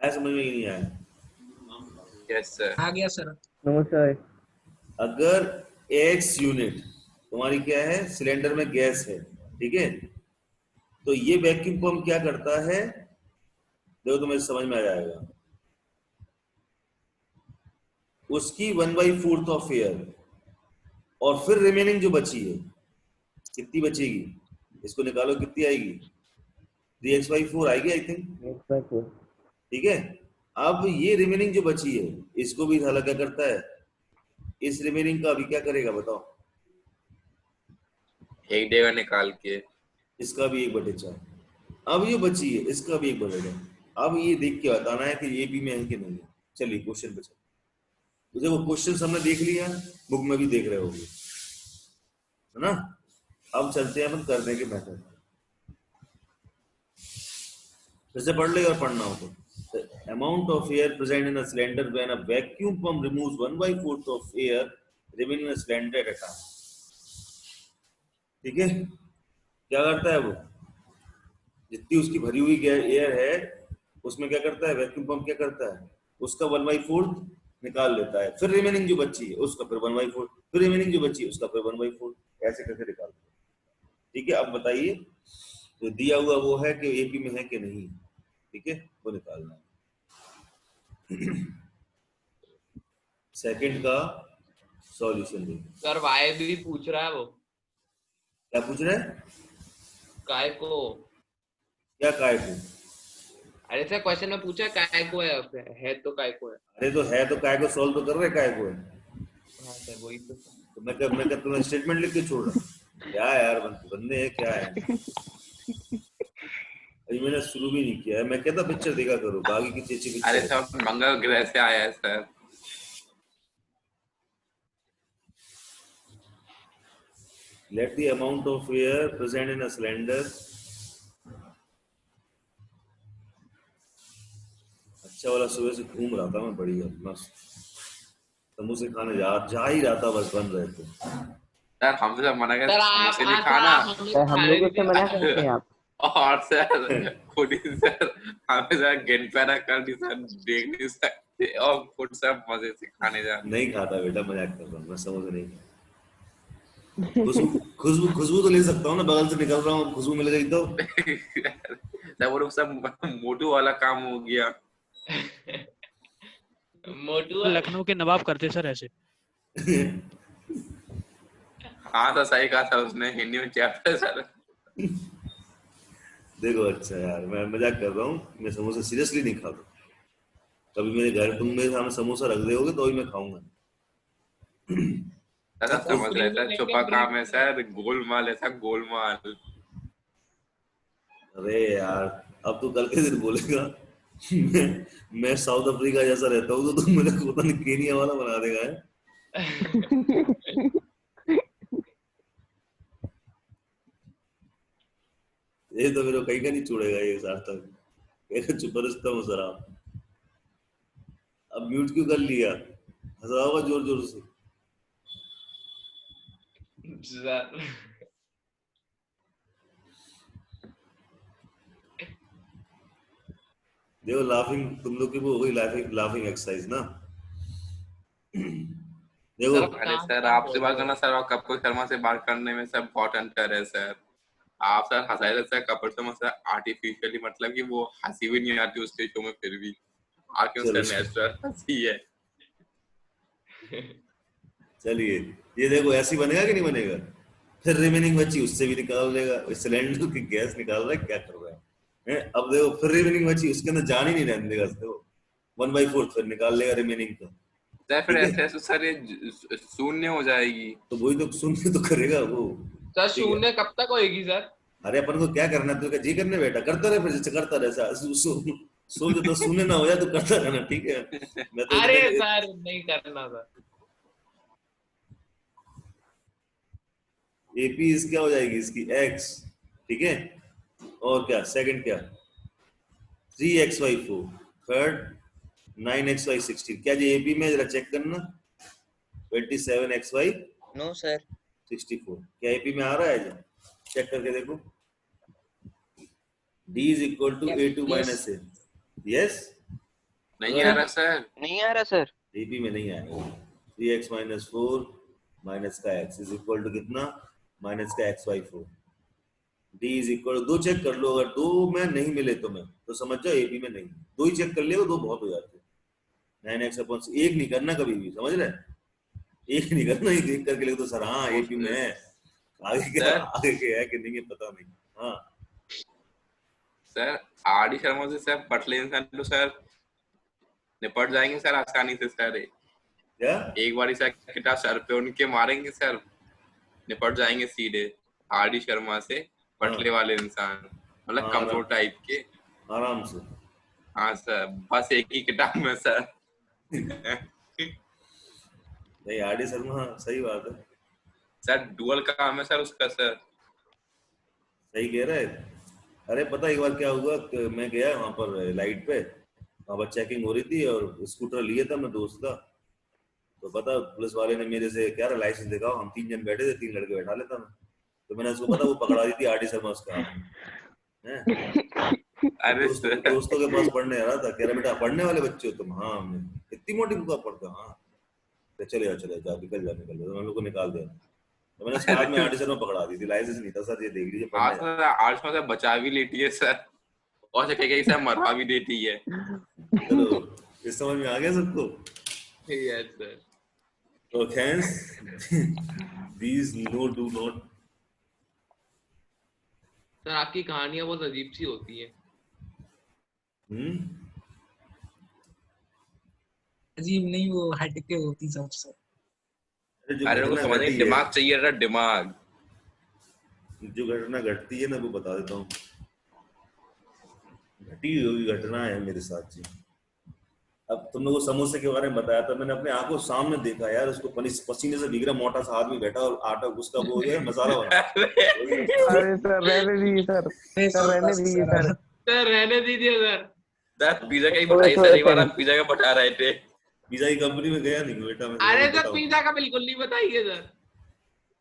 आया समझ में कि नहीं आया? Yes sir. आ गया सर। No sir. अगर X यूनिट तुम्हारी क्या है, सिलेंडर में गैस है, ठीक है, तो ये वैक्यूम पंप क्या करता है, देखो तुम्हें समझ में आ जाएगा। उसकी 1/4 ऑफ एयर, और फिर रिमेनिंग जो बची है, कितनी बचेगी, इसको निकालो कितनी आएगी, 3x/4 आएगी आई थिंक, ठीक है। अब ये रिमेनिंग जो बची है, इसको भी साला क्या करता है, इस रिमेनिंग का अभी क्या करेगा बताओ? एक देगा निकाल के। इसका भी 1/4। अब ये बची है, इसका भी 1/4। अब ये देख के बताना है कि ये भी में है कि नहीं है। चलिए क्वेश्चन पे चलो। तो देखो क्वेश्चन हमने देख लिया, बुक में भी देख रहे होगे, है ना। अब चलते हैं अपन करने के मेथड, फिर से पढ़ ले और पढ़ना हो तो। The amount of air present in a cylinder when a vacuum pump removes 1/4 of air remaining in a cylinder at a time। ठीक है, क्या करता है वो, जितनी उसकी भरी हुई एयर है उसमें क्या करता है, वैक्यूम पंप क्या करता है, उसका 1/4 निकाल लेता है, फिर रिमेनिंग जो बची है उसका फिर 1/4, फिर रिमेनिंग जो बची है उसका फिर 1/4, ऐसे करके निकालते हैं। ठीक है, अब बताइए जो दिया हुआ वो है कि एपी में है कि नहीं, ठीक है, वो निकालना है। सेकंड का सॉल्यूशन दे। सर वाई भी पूछ रहा है वो, क्या पूछ रहे हैं? काय को। क्या काय को? अरे सर क्वेश्चन में पूछा काय को है तो काय को है। अरे तो है तो काय को सॉल्व तो कर रहे, काय को है। हाँ सर वही तो। तो मैं तुम्हें स्टेटमेंट लिख के छोड़ रहा हूँ। क्या है यार, बंदे हैं क्या है। अभी मैंने शुरू भी नहीं किया है। मैं कहता पिक्चर देखा करो, बाकी की अच्छी पिक्चर अरे है। सर मंगल ग्रह से आया है sir. Let the amount of air present in a cylinder। अच्छा वाला सुबह से घूम रहा था मैं, बढ़िया मस्त समोसे खाने जा ही रहा था, बस बन रहे थे। सर हमसे जब मना सर कर आप समोसे नहीं खाना, हम लोगों से मना करते हैं आप। और सर खुद ही सर हमें सर गेन पैदा कर दी सर, देख नहीं सकते और खुद सब मजे से खाने जा। नहीं खाता बेटा, मजाक कर रहा हूँ मैं, समोसे नहीं खाता। खुशबू तो ले सकता हूँ ना, बगल से निकल रहा हूँ, खुशबू मिल गई तो। सर वो लोग सब मोटू वाला काम हो गया। मोटू लखनऊ के नवाब करते सर ऐसे। हाँ सर सही कहा सर उसने, हिंदी में चैप्टर सर। देखो अच्छा यार, मैं मजाक कर रहा हूँ, मैं समोसा सीरियसली नहीं खाता। कभी मेरे घर तुम मेरे सामने समोसा रख दोगे तो ही मैं खाऊंगा। सर समझ रहे सर, छुपा काम है सर, गोलमाल है सर, गोलमाल। अरे यार अब तो कल के दिन बोलेगा मैं साउथ अफ्रीका जैसा रहता हूँ तो तुम मुझे पता नहीं केनिया वाला बना देगा है? ये तो मेरे को कहीं का नहीं छोड़ेगा ये सार्थक। चुप रस्ता हूँ सर आप। अब म्यूट क्यों कर लिया? हंसा होगा जोर जोर से। सर देखो लाफिंग, तुम लोग की वो हो गई लाफिंग एक्सरसाइज ना। देखो अरे सर आपसे बात करना सर और कपिल शर्मा से बात करने में सर बहुत अंतर है सर। आप सर हंसाए रहते हैं, कपिल शर्मा सर आर्टिफिशियली, मतलब कि वो हंसी भी नहीं आती उसके शो में, फिर भी आके उसका नेचुरल हंसी है। चलिए ये देखो ऐसे ही बनेगा कि नहीं बनेगा? फिर रिमेनिंग बची उससे भी निकाल देगा, सिलेंडर की गैस निकाल रहा है, क्या कर रहा है? अब देखो फिर रिमेनिंग बची, उसके अंदर जान ही नहीं रहने देगा, देखो 1/4 फिर निकाल लेगा रिमेनिंग का। सर फिर ऐसे ऐसे सर ये शून्य हो जाएगी। तो वही तो शून्य तो करेगा वो। सर शून्य कब तक होएगी सर? अरे अपन को क्या करना है, तो जी करने बेटा, करता रहे, फिर जैसे करता रहे, सोच तो शून्य ना हो जाए तो करता रहना, ठीक है? मैं तो अरे सर नहीं करना सर। एपी इस क्या हो जाएगी इसकी x, ठीक है? और क्या सेकंड क्या 3xy4, थर्ड 9xy16। क्या जी एपी में जरा चेक करना 27xy नो सर 64 क्या एपी में आ रहा है? चेक करके देखो। d is equal to a2 minus a। Yes नहीं आ रहा सर, नहीं आ रहा सर। एपी में नहीं आएगा। 3x minus 4 माइनस का x इज इक्वल टू कितना? माइनस का xy4। d इज इक्वल, दो चेक कर लो, अगर दो में नहीं मिले तुम्हें तो समझ जाओ एपी में नहीं। दो ही चेक कर लियो, दो बहुत हो जाते हैं। 9x/, एक नहीं करना कभी भी, समझ रहे? एक नहीं करना, एक देख करके लिख दो सर हाँ एपी में है। आगे के है कि नहीं है पता नहीं। हाँ सर आर डी शर्मा से सर पटले इंसान तो सर निपट जाएंगे सर आसानी से सर। क्या एक बार सर किटा सर पे उनके मारेंगे सर, निपट जाएंगे सीधे आर डी शर्मा से, पटले वाले इंसान, मतलब कमजोर टाइप के, आराम से। हाँ सर बस एक ही किताब में सर। नहीं आर डी शर्मा, सही बात है, सर डुअल काम है सर उसका सर। सही कह रहा है। अरे पता एक बार क्या हुआ, मैं गया वहां पर लाइट पे, वहां पर चेकिंग हो रही थी और स्कूटर लिए था मैं दोस्त का, तो पता पुलिस वाले ने मेरे से क्या लाइसेंस दिखाओ, हम 3 जन बैठे थे, 3 लड़के बैठा लेता मैं, तो मैंने उसको पता वो पकड़ा दी थी आर डी शर्मा उसका हाथ में। अरे दोस्तों के पास पढ़ने आ रहा था, कह रहा बेटा पढ़ने वाले बच्चे हो तुम? हाँ इतनी मोटी बुक पढ़ते? हाँ चले जा निकल जा, तो हम लोग को निकाल दिया। तो मैंने उसके हाथ में आर डी शर्मा पकड़ा दी थी, लाइसेंस नहीं था सर, ये देख लीजिए। हाँ सर आर्ट्स में सर बचा भी लेती है सर, और से कहीं सर मरवा भी देती है। चलो इस समझ में आ गया सबको? Yes sir. तो hence these no do not. Sir आपकी कहानियां बहुत अजीब सी होती हैं। अजीब नहीं, वो हटके होती सबसे। जो अरे उनको घटना समझने घटी की है, दिमाग चाहिए ना, दिमाग। जो घटना घटती है ना वो बता देता हूँ। घटी हुई घटना है मेरे साथ जी। अब तुम लोगों को समोसे के बारे में बताया था, मैंने अपने आंखों सामने देखा यार, उसको पसीने से भीग रहा मोटा सा आदमी बैठा और आटा उसका वो जो है मसाला बना। अरे सर रहने दीजिए सर, सर रहने दीजिए सर। सर रहने दीजिए सर। सर पिज्जा का ही बताइए सर, एक बार आप पिज्जा का बता रहे थे। पिज्जा की कंपनी में गया नहीं बेटा मैं। अरे सर पिज्जा का बिल्कुल नहीं बताइए सर।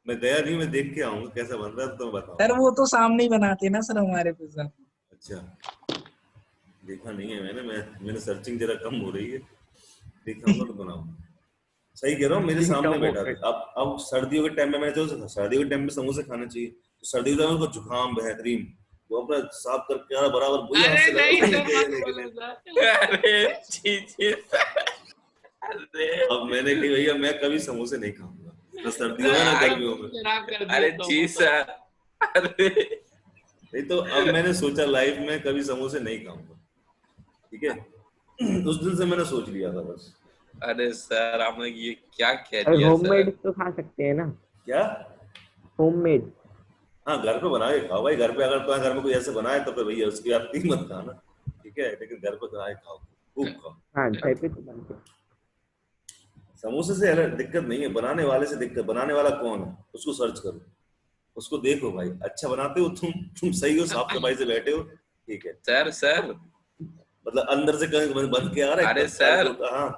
मैं गया नहीं, मैं देख के आऊंगा कैसा बन रहा है तो बताओ। सर वो तो सामने ही बनाते ना सर हमारे पिज्जा। अच्छा देखा नहीं है मैंने सर्चिंग जरा कम हो रही है, देखूंगा तो बनाऊंगा। सही कह रहा हूँ, मेरे सामने बैठा था। अब सर्दियों के टाइम में मैंने जो सर्दियों के टाइम में समोसे खाने चाहिए, तो सर्दियों के टाइम में जुकाम बेहतरीन, वो अपना साफ करके यार बराबर वही हाथ से अब मैंने कही भैया मैं कभी समोसे नहीं खाऊंगा, ना सर्दियों में ना गर्मियों में। अरे जी सर, अरे नहीं तो अब मैंने सोचा लाइफ में कभी समोसे नहीं खाऊंगा, ठीक है। उस दिन से मैंने सोच लिया था बस। अरे सर आपने ये क्या कह दिया। होममेड तो खा सकते हैं ना। क्या होममेड? हाँ घर पे बना के खाओ भाई, घर पे अगर तुम्हारे घर में कोई ऐसे बनाए तो फिर भैया उसकी आप कीमत खाना, ठीक है, लेकिन घर पे बना के खाओ, खूब खाओ। हाँ घर पे तो बनते हैं। समोसे से अलग दिक्कत नहीं है, बनाने वाले से दिक्कत। बनाने वाला कौन है उसको सर्च करो, उसको देखो भाई, अच्छा बनाते हो तुम सही हो, साफ सफाई से बैठे हो, ठीक है। सर मतलब अंदर से कहीं बन के आ रहा है। अरे सर हाँ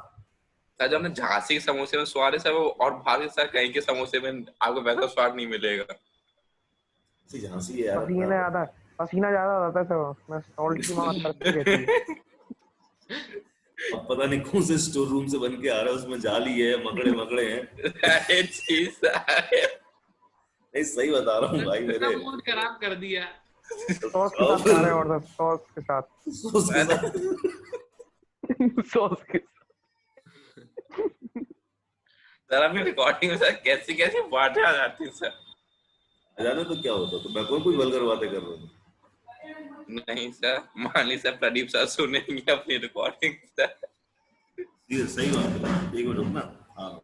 सर, जो हमने झांसी के समोसे में स्वाद है सर, वो और बाहर के सर कहीं के समोसे में आपको वैसा स्वाद नहीं मिलेगा। झांसी है यार, पसीना ज्यादा आता है सर, मैं सॉल्ट की मात्रा अच्छी रहती है। अब पता नहीं कौन से स्टोर रूम से बन के आ रहा है, उसमें जाली है, मकड़े हैं। अरे चीज नहीं सही बता रहा हूँ भाई, मेरे मूड खराब कर दिया। सॉस के साथ खा रहे हैं, और सॉस के साथ सॉस के सर अपनी रिकॉर्डिंग में सर कैसी कैसी बातें आ जाती है सर। जाने तो क्या होता, तो मैं कोई वल्गर बातें कर रहा हूँ। नहीं सर, मान ली सर प्रदीप सर सुनेंगे अपनी रिकॉर्डिंग सर। ये सही बात है, एक मिनट रुकना। हाँ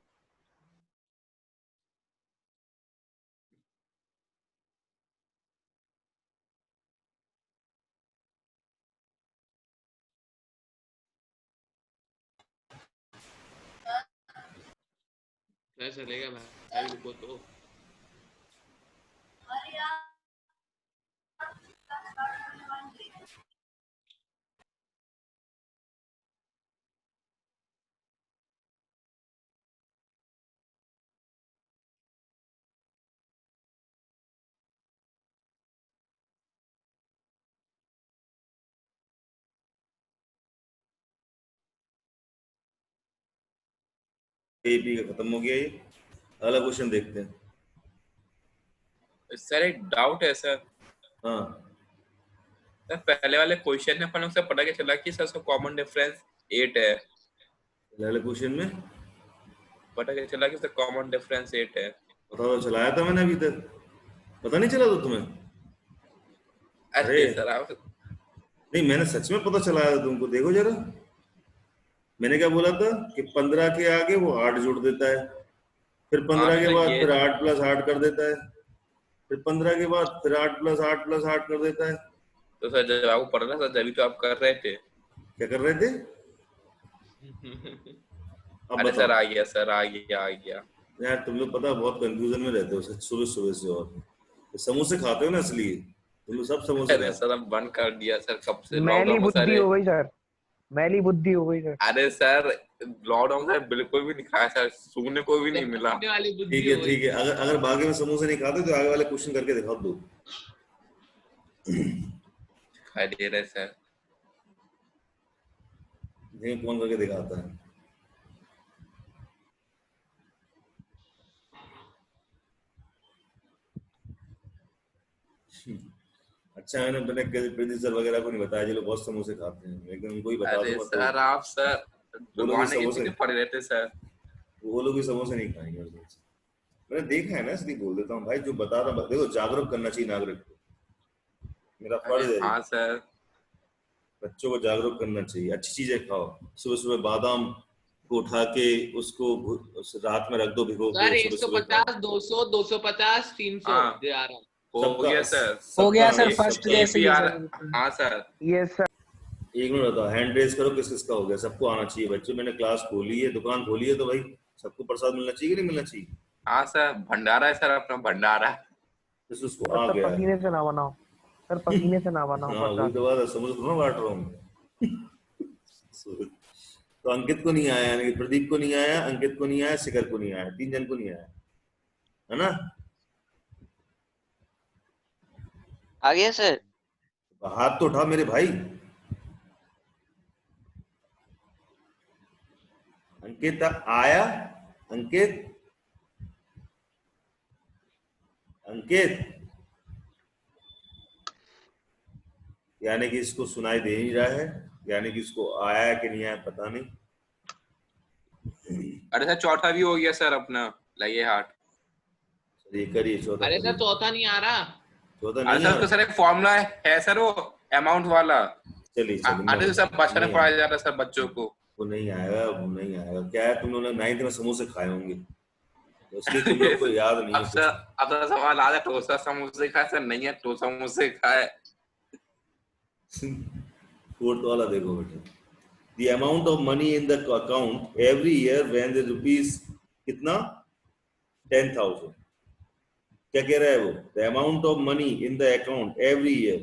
चलेगा भाई, रुको तो। एपी का खत्म हो गया, ये अगला क्वेश्चन देखते हैं। सर एक डाउट है सर। हाँ सर पहले वाले क्वेश्चन में अपन लोग से पता क्या चला कि सर उसका कॉमन डिफरेंस 8 है। पहले क्वेश्चन में पता क्या चला कि उसका कॉमन डिफरेंस 8 है। पता तो चलाया था मैंने, अभी तक पता नहीं चला था तुम्हें? अरे सर आप नहीं, मैंने सच में पता चलाया था तुमको, देखो जरा। मैंने क्या बोला था कि 15 के आगे वो 8 जोड़ देता है, फिर 15 के बाद फिर 8 + 8 कर देता है, फिर 15 के बाद फिर 8 + 8 + 8 कर देता है। तो सर जब आपको पढ़ना सर जब तो आप कर रहे थे। क्या कर रहे थे? अरे सर आ गया सर, आ गया यार तुम लोग पता बहुत कंफ्यूजन में रहते हो सुबह सुबह से, और तो समोसे खाते हो ना इसलिए तुम लोग सब समोसे। अरे सर अब बंद कर दिया सर कब से, मैली बुद्धि हो गई सर, मैली बुद्धि हो गई सर। अरे सर लॉकडाउन सर बिल्कुल भी नहीं खाया सर, सुनने को भी नहीं मिला। ठीक है, अगर बागे में समोसे नहीं खाते तो आगे वाले क्वेश्चन करके दिखाओ दो। खाई दे रहे सर, देखिए कौन करके दिखाता है। अच्छा मैंने प्रदीप सर वगैरह को नहीं बताया, जो लोग बहुत समोसे खाते हैं, लेकिन उनको ही बता दूंगा। सर आप सर दुकान के पीछे पड़े रहते सर। वो लोग भी समोसे नहीं खाएंगे उस दिन से। मैंने देखा है ना, इसलिए बोल देता हूँ भाई, जो बता रहा, देखो जागरूक करना चाहिए नागरिक को, मेरा फर्ज है। हाँ सर, बच्चों को जागरूक करना चाहिए, अच्छी चीजें खाओ। सुबह सुबह बादाम को उठा के उसको रात में रख दो भिगो सर के, सुबह सुबह खाओ। 150 200 250 300 हाँ। दे आ रहा हूँ। हो गया सर। हो गया सर, सबका- फर्स्ट सबका- जैसे ही है APR, सर, बिल्कुल। हाँ सर। ये सर एक मिनट बताओ, हैंड रेस करो, किस किसका हो गया? सबको आना चाहिए बच्चों। मैंने क्लास खोली है, दुकान खोली है, तो भाई सबको प्रसाद मिलना चाहिए कि नहीं मिलना चाहिए? हाँ सर, भंडारा है सर, अपना भंडारा। तो उसको आ सर गया। पसीने से ना बनाओ, सर पसीने से ना बनाओ हाँ वही प्रसाद। तो बात है, समझ थोड़ा बांट रहा हूँ। तो अंकित को नहीं आया, यानी कि प्रदीप को नहीं आया, अंकित को नहीं आया, शिखर को नहीं आया, 3 जन को नहीं आया, है ना? आ गया सर। हाथ तो उठा मेरे भाई। अंकित आया? अंकित, अंकित, यानी कि इसको सुनाई दे नहीं रहा है, यानी कि इसको आया है कि नहीं आया पता नहीं। अरे सर चौथा भी हो गया सर अपना, लगे हार्ट। ये करिए चौथा। अरे सर चौथा नहीं आ रहा। चौथा अरे नहीं सर आ उसका रहा। सर एक फॉर्मूला है सर, वो अमाउंट वाला। चलिए अरे सर बचपन में पढ़ाया जाता है सर बच्चों को। वो नहीं आएगा, वो नहीं आएगा। क्या है, तुम लोगों ने 9th में समोसे खाए होंगे, तो इसलिए तुम लोग को याद नहीं है अब सर, अब सर सवाल आ जाए टोसा समोसे खाए सर, नहीं है टोसा समोसे खाए। फोर्थ वाला देखो बेटा, the amount of money in the account every year when the rupees कितना 10,000, क्या कह रहा है वो? the amount of money in the account every year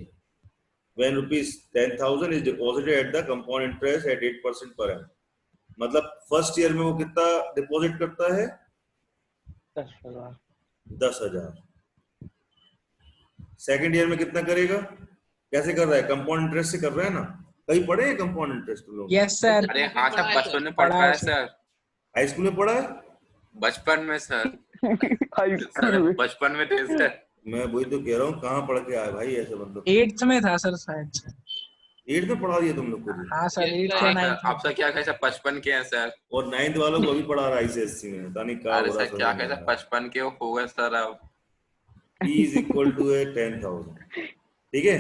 when rupees 10,000 is deposited at the compound interest at 8% per annum। मतलब फर्स्ट ईयर में वो कितना डिपॉजिट करता है? 10,000। 10,000। सेकेंड ईयर में कितना करेगा? कैसे कर रहा है? कंपाउंड इंटरेस्ट से कर रहा है ना? कहीं पढ़े हैं कंपाउंड इंटरेस्ट तुम लोग? Yes sir. अरे हाँ सर, बचपन में पढ़ा पढ़ा है है सर। सर, हाई स्कूल में पढ़ा है? बचपन में सर। हाई स्कूल सर में। बचपन में थे सर। मैं वही तो कह रहा हूँ, कहाँ पढ़ के आए भाई ऐसे मतलब? 8th में था सर शायद से। 8th में पढ़ा दिया तुम लोग को भी? हाँ सर, 8th हाँ या सर, 9th आप सर क्या कहे सर, बचपन के हैं सर। और 9th वालों को अभी पढ़ा रहा है ICSE में, पता नहीं क्या अरे हो रहा सर क्या कहे सर, बचपन के हो गए सर अब। E is equal to 10,000, ठीक है?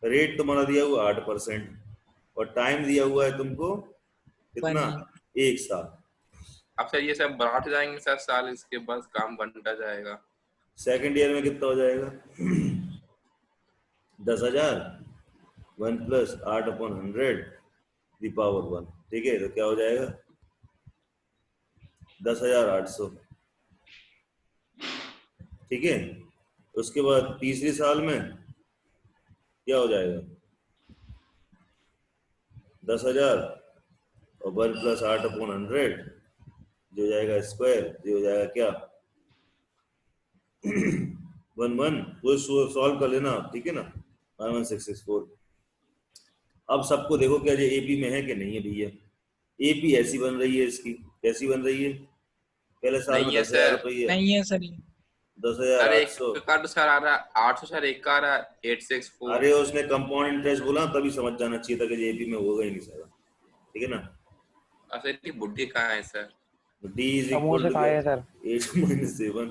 रेट तुम्हारा दिया हुआ 8% और टाइम दिया हुआ है तुमको कितना? 1 साल। अब सर ये सब बढ़ाते जाएंगे सर साल, इसके बाद काम बनता जाएगा। सेकेंड ईयर में कितना हो जाएगा? 10,000 1 + 8/100 दी पावर 1, ठीक है? तो क्या हो जाएगा? 10,800, ठीक है? उसके बाद तीसरे साल में क्या हो जाएगा? 10,000 और 1 + 8/100 जो हो जाएगा स्क्वायर, जो हो जाएगा क्या? 1 वो सॉल्व कर लेना, ठीक है ना? 11664। अब सबको देखो क्या ये AP में है कि नहीं है भैया? AP ऐसी बन रही है इसकी, कैसी बन रही है? पहले साल में नहीं है 10,000 सर। रुपये, नहीं है सर ये। 10,800। एक का तो सर आ रहा है 800 सर, एक का आ रहा है 864। अरे उसने कंपाउंड इंटरेस्ट बोला तभी समझ जाना चाहिए था कि ये AP में होगा ही नहीं सारा, ठीक है ना? अच्छा इतनी बुद्धि कहाँ है सर? D is equal समोसे to खाए हैं sir. 8 - 7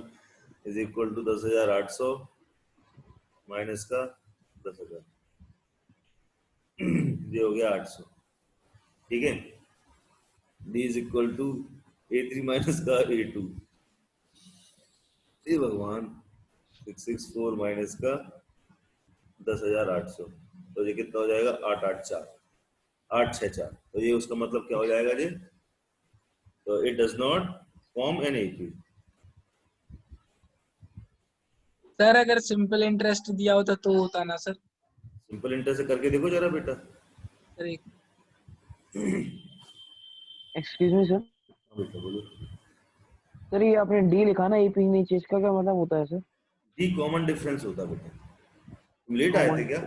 is equal to 10,800 minus का 10,000, ये हो गया 800, ठीक है? D is equal to A3 minus का A2, ये भगवान 664 माइनस का 10,800, तो ये कितना हो जाएगा? 864। तो ये उसका मतलब क्या हो जाएगा जी? तो it does not form an AP। Sir अगर सिंपल इंटरेस्ट दिया होता तो होता ना सर। सिंपल इंटरेस्ट से करके देखो जरा बेटा। सर एक एक्सक्यूज मी सर। बेटा बोलो। सर ये आपने डी लिखा ना AP नीचे, इसका क्या मतलब होता है सर? डी कॉमन डिफरेंस होता है बेटा। तुम लेट आए थे क्या?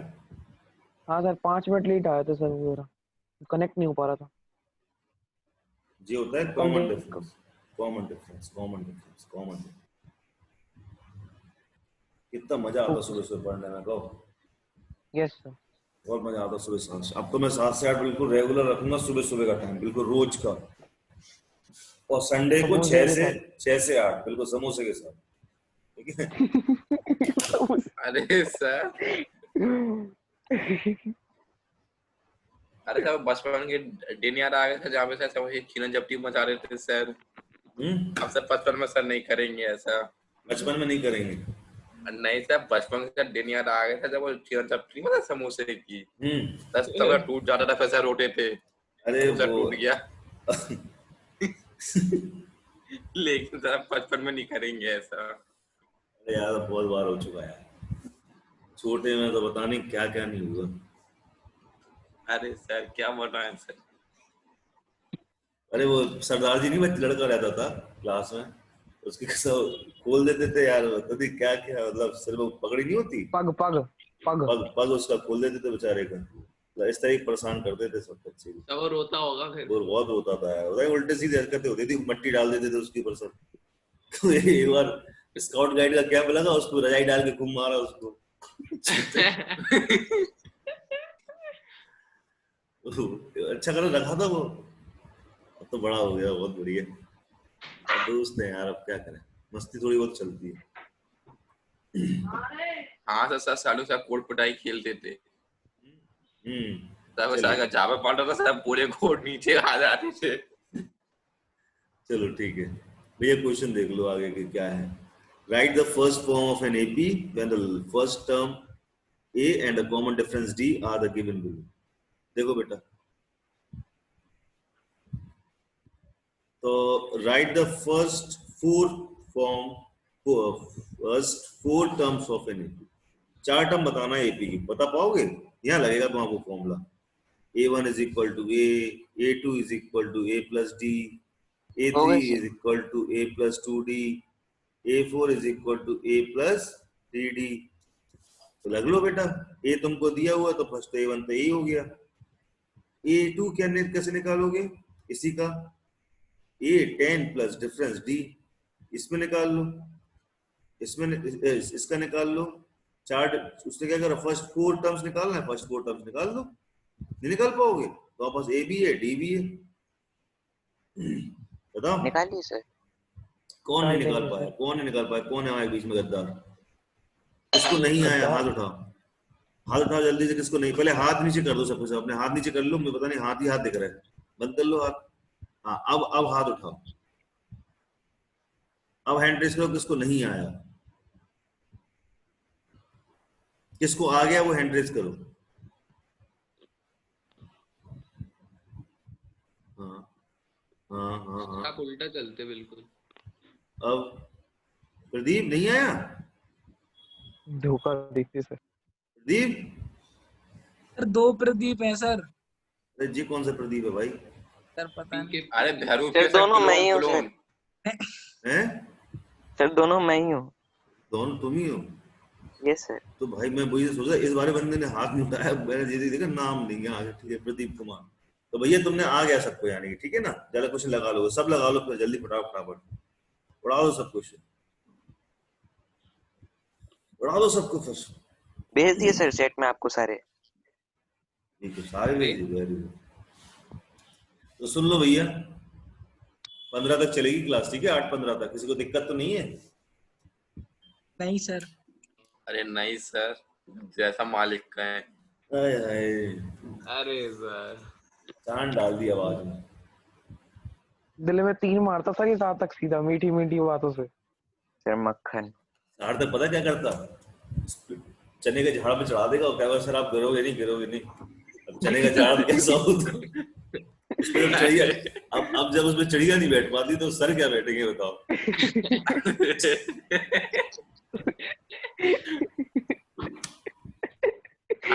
हाँ सर 5 मिनट लेट आया था सर, मेरा कनेक्ट नहीं हो पा रहा था। ये होता है common difference, common difference, common difference, common difference. कितना मजा आता सुबह सुबह पढ़ने में, कहो। Yes sir. बहुत मजा आता सुबह 7 से। अब तो मैं 7 से 8 बिल्कुल रेगुलर रखूंगा सुबह सुबह का टाइम, बिल्कुल रोज का। और संडे को समोसे 6 से 8 बिल्कुल समोसे के साथ, ठीक है। अरे सर, अरे सर बचपन के दिन याद आ गए थे जहाँ पे सर सब वही छीना झपटी मचा रहे थे सर। अब सर बचपन में सर नहीं करेंगे ऐसा। बचपन में नहीं करेंगे। नहीं सर, बचपन का दिन याद आ गया था जब वो छीना झपटी मतलब समोसे की सब टूट जाता था, फिर सर रोते थे अरे समोसा वो टूट गया। लेकिन सर बचपन में नहीं करेंगे ऐसा। अरे यार बहुत बार हो चुका है यार, छोटे में तो पता नहीं क्या क्या नहीं हुआ। अरे सर क्या बताएं सर। अरे वो सरदार जी नहीं, मैं लड़का रहता था क्लास में, उसकी सब खोल देते थे यार, पता नहीं क्या क्या, मतलब सिर में पगड़ी नहीं होती, पग पग पग पग पग उसका खोल देते थे बेचारे का। इस तरह परेशान करते थे सब बच्चे भी। तो वो रोता होगा फिर। और बहुत होता था यार, उधर उल्टे सीधे हरकतें होती थी, मट्टी डाल देते थे उसके ऊपर सब। तो एक बार स्काउट गाइड का कैंप लगा, उसको रजाई डाल के खूब मारा उसको। अच्छा कर रखा था वो, अब तो बड़ा हो गया, बहुत बढ़िया दोस्त है यार, अब क्या करें, मस्ती थोड़ी बहुत चलती है। हाँ सर, सर सालों से कोट पिटाई खेलते थे। तब चलो। सर जहाँ पे पढ़ता था सब पूरे कोट नीचे आ जाते थे। चलो ठीक है भैया, क्वेश्चन देख लो आगे के क्या है। Right the first form of an AP when the first term A and the common difference D R the given below. देखो बेटा, तो right the first four terms of an AP. 4 term बताना है एपी की, बता पाओगे? यहाँ लगेगा तुम्हारा formula, a1 is equal to a, a2 is equal to a plus d, a3 is equal to a plus 2d, a4 is equal to a plus 3d। तो लग लो बेटा, a तुमको दिया हुआ तो फर्स्ट a1 तो a हो गया, a2 कैसे निकालोगे? इसी का a 10 प्लस डिफरेंस d, इसमें निकाल लो, इसमें इसका निकाल लो। 4 उसने क्या करा, फर्स्ट 4 टर्म्स निकालना है, फर्स्ट 4 टर्म्स निकाल लो। नहीं निकाल पाओगे तो आप पास ए भी है डी भी है, बताओ निकालिए सर। कौन नहीं निकाल पाया, कौन नहीं निकाल पाया, कौन है हमारे बीच में गद्दार? किसको नहीं आया हाथ उठाओ, हाथ उठाओ जल्दी से, किसको नहीं? पहले हाथ नीचे कर दो, सब कुछ अपने हाथ नीचे कर लो, मुझे पता नहीं हाथ ही हाथ दिख रहा है, बंद कर लो हाथ। हाँ अब हाथ उठाओ, अब हैंड रेस करो, किसको नहीं आया, किसको आ गया वो हैंड रेस करो। हाँ हाँ हाँ हाँ, आप उल्टा चलते बिल्कुल। अब प्रदीप नहीं आया? धोखा देखते सर। प्रदीप, सर 2 प्रदीप हैं सर। अरे जी कौन सा प्रदीप है भाई? सर पता नहीं। अरे भैरू सर दोनों मैं ही हूँ क्लोन हैं? सर दोनों मैं ही हूँ। दोनों तुम ही हो? Yes sir. तो भाई मैं वही सोचा, इस बारे बंदे ने हाथ नहीं उठाया, मैंने ये देखा नाम नहीं है आगे, ठीक है प्रदीप कुमार। तो भैया तुमने आ गया सबको, यानी कि ठीक है ना, ज्यादा क्वेश्चन लगा लो, सब लगा लो, फिर जल्दी फटाफट उड़ा दो सब क्वेश्चन, उड़ा दो सबको फिर। भेज दिए सर चैट में आपको सारे। ठीक है, सारे भेज दिए, वेरी गुड। तो सुन लो भैया, 15 तक चलेगी क्लास, ठीक है, 8:15 तक, किसी को दिक्कत तो नहीं है? नहीं सर। अरे नहीं सर, जैसा मालिक का है। आय हाय, अरे सर चांद डाल दी आवाज में। दिल में 3 मारता था कि कहाँ तक सीधा, मीठी मीठी बातों से। सर मक्खन सार्थक पता क्या करता, चने के झाड़ पे चढ़ा देगा और कहेगा सर आप गिरोगे नहीं, गिरोगे नहीं। अब चने का झाड़ कैसा होता, उसमें चिड़िया, अब जब उसमें चिड़िया नहीं बैठ पाती तो सर क्या बैठेंगे बताओ?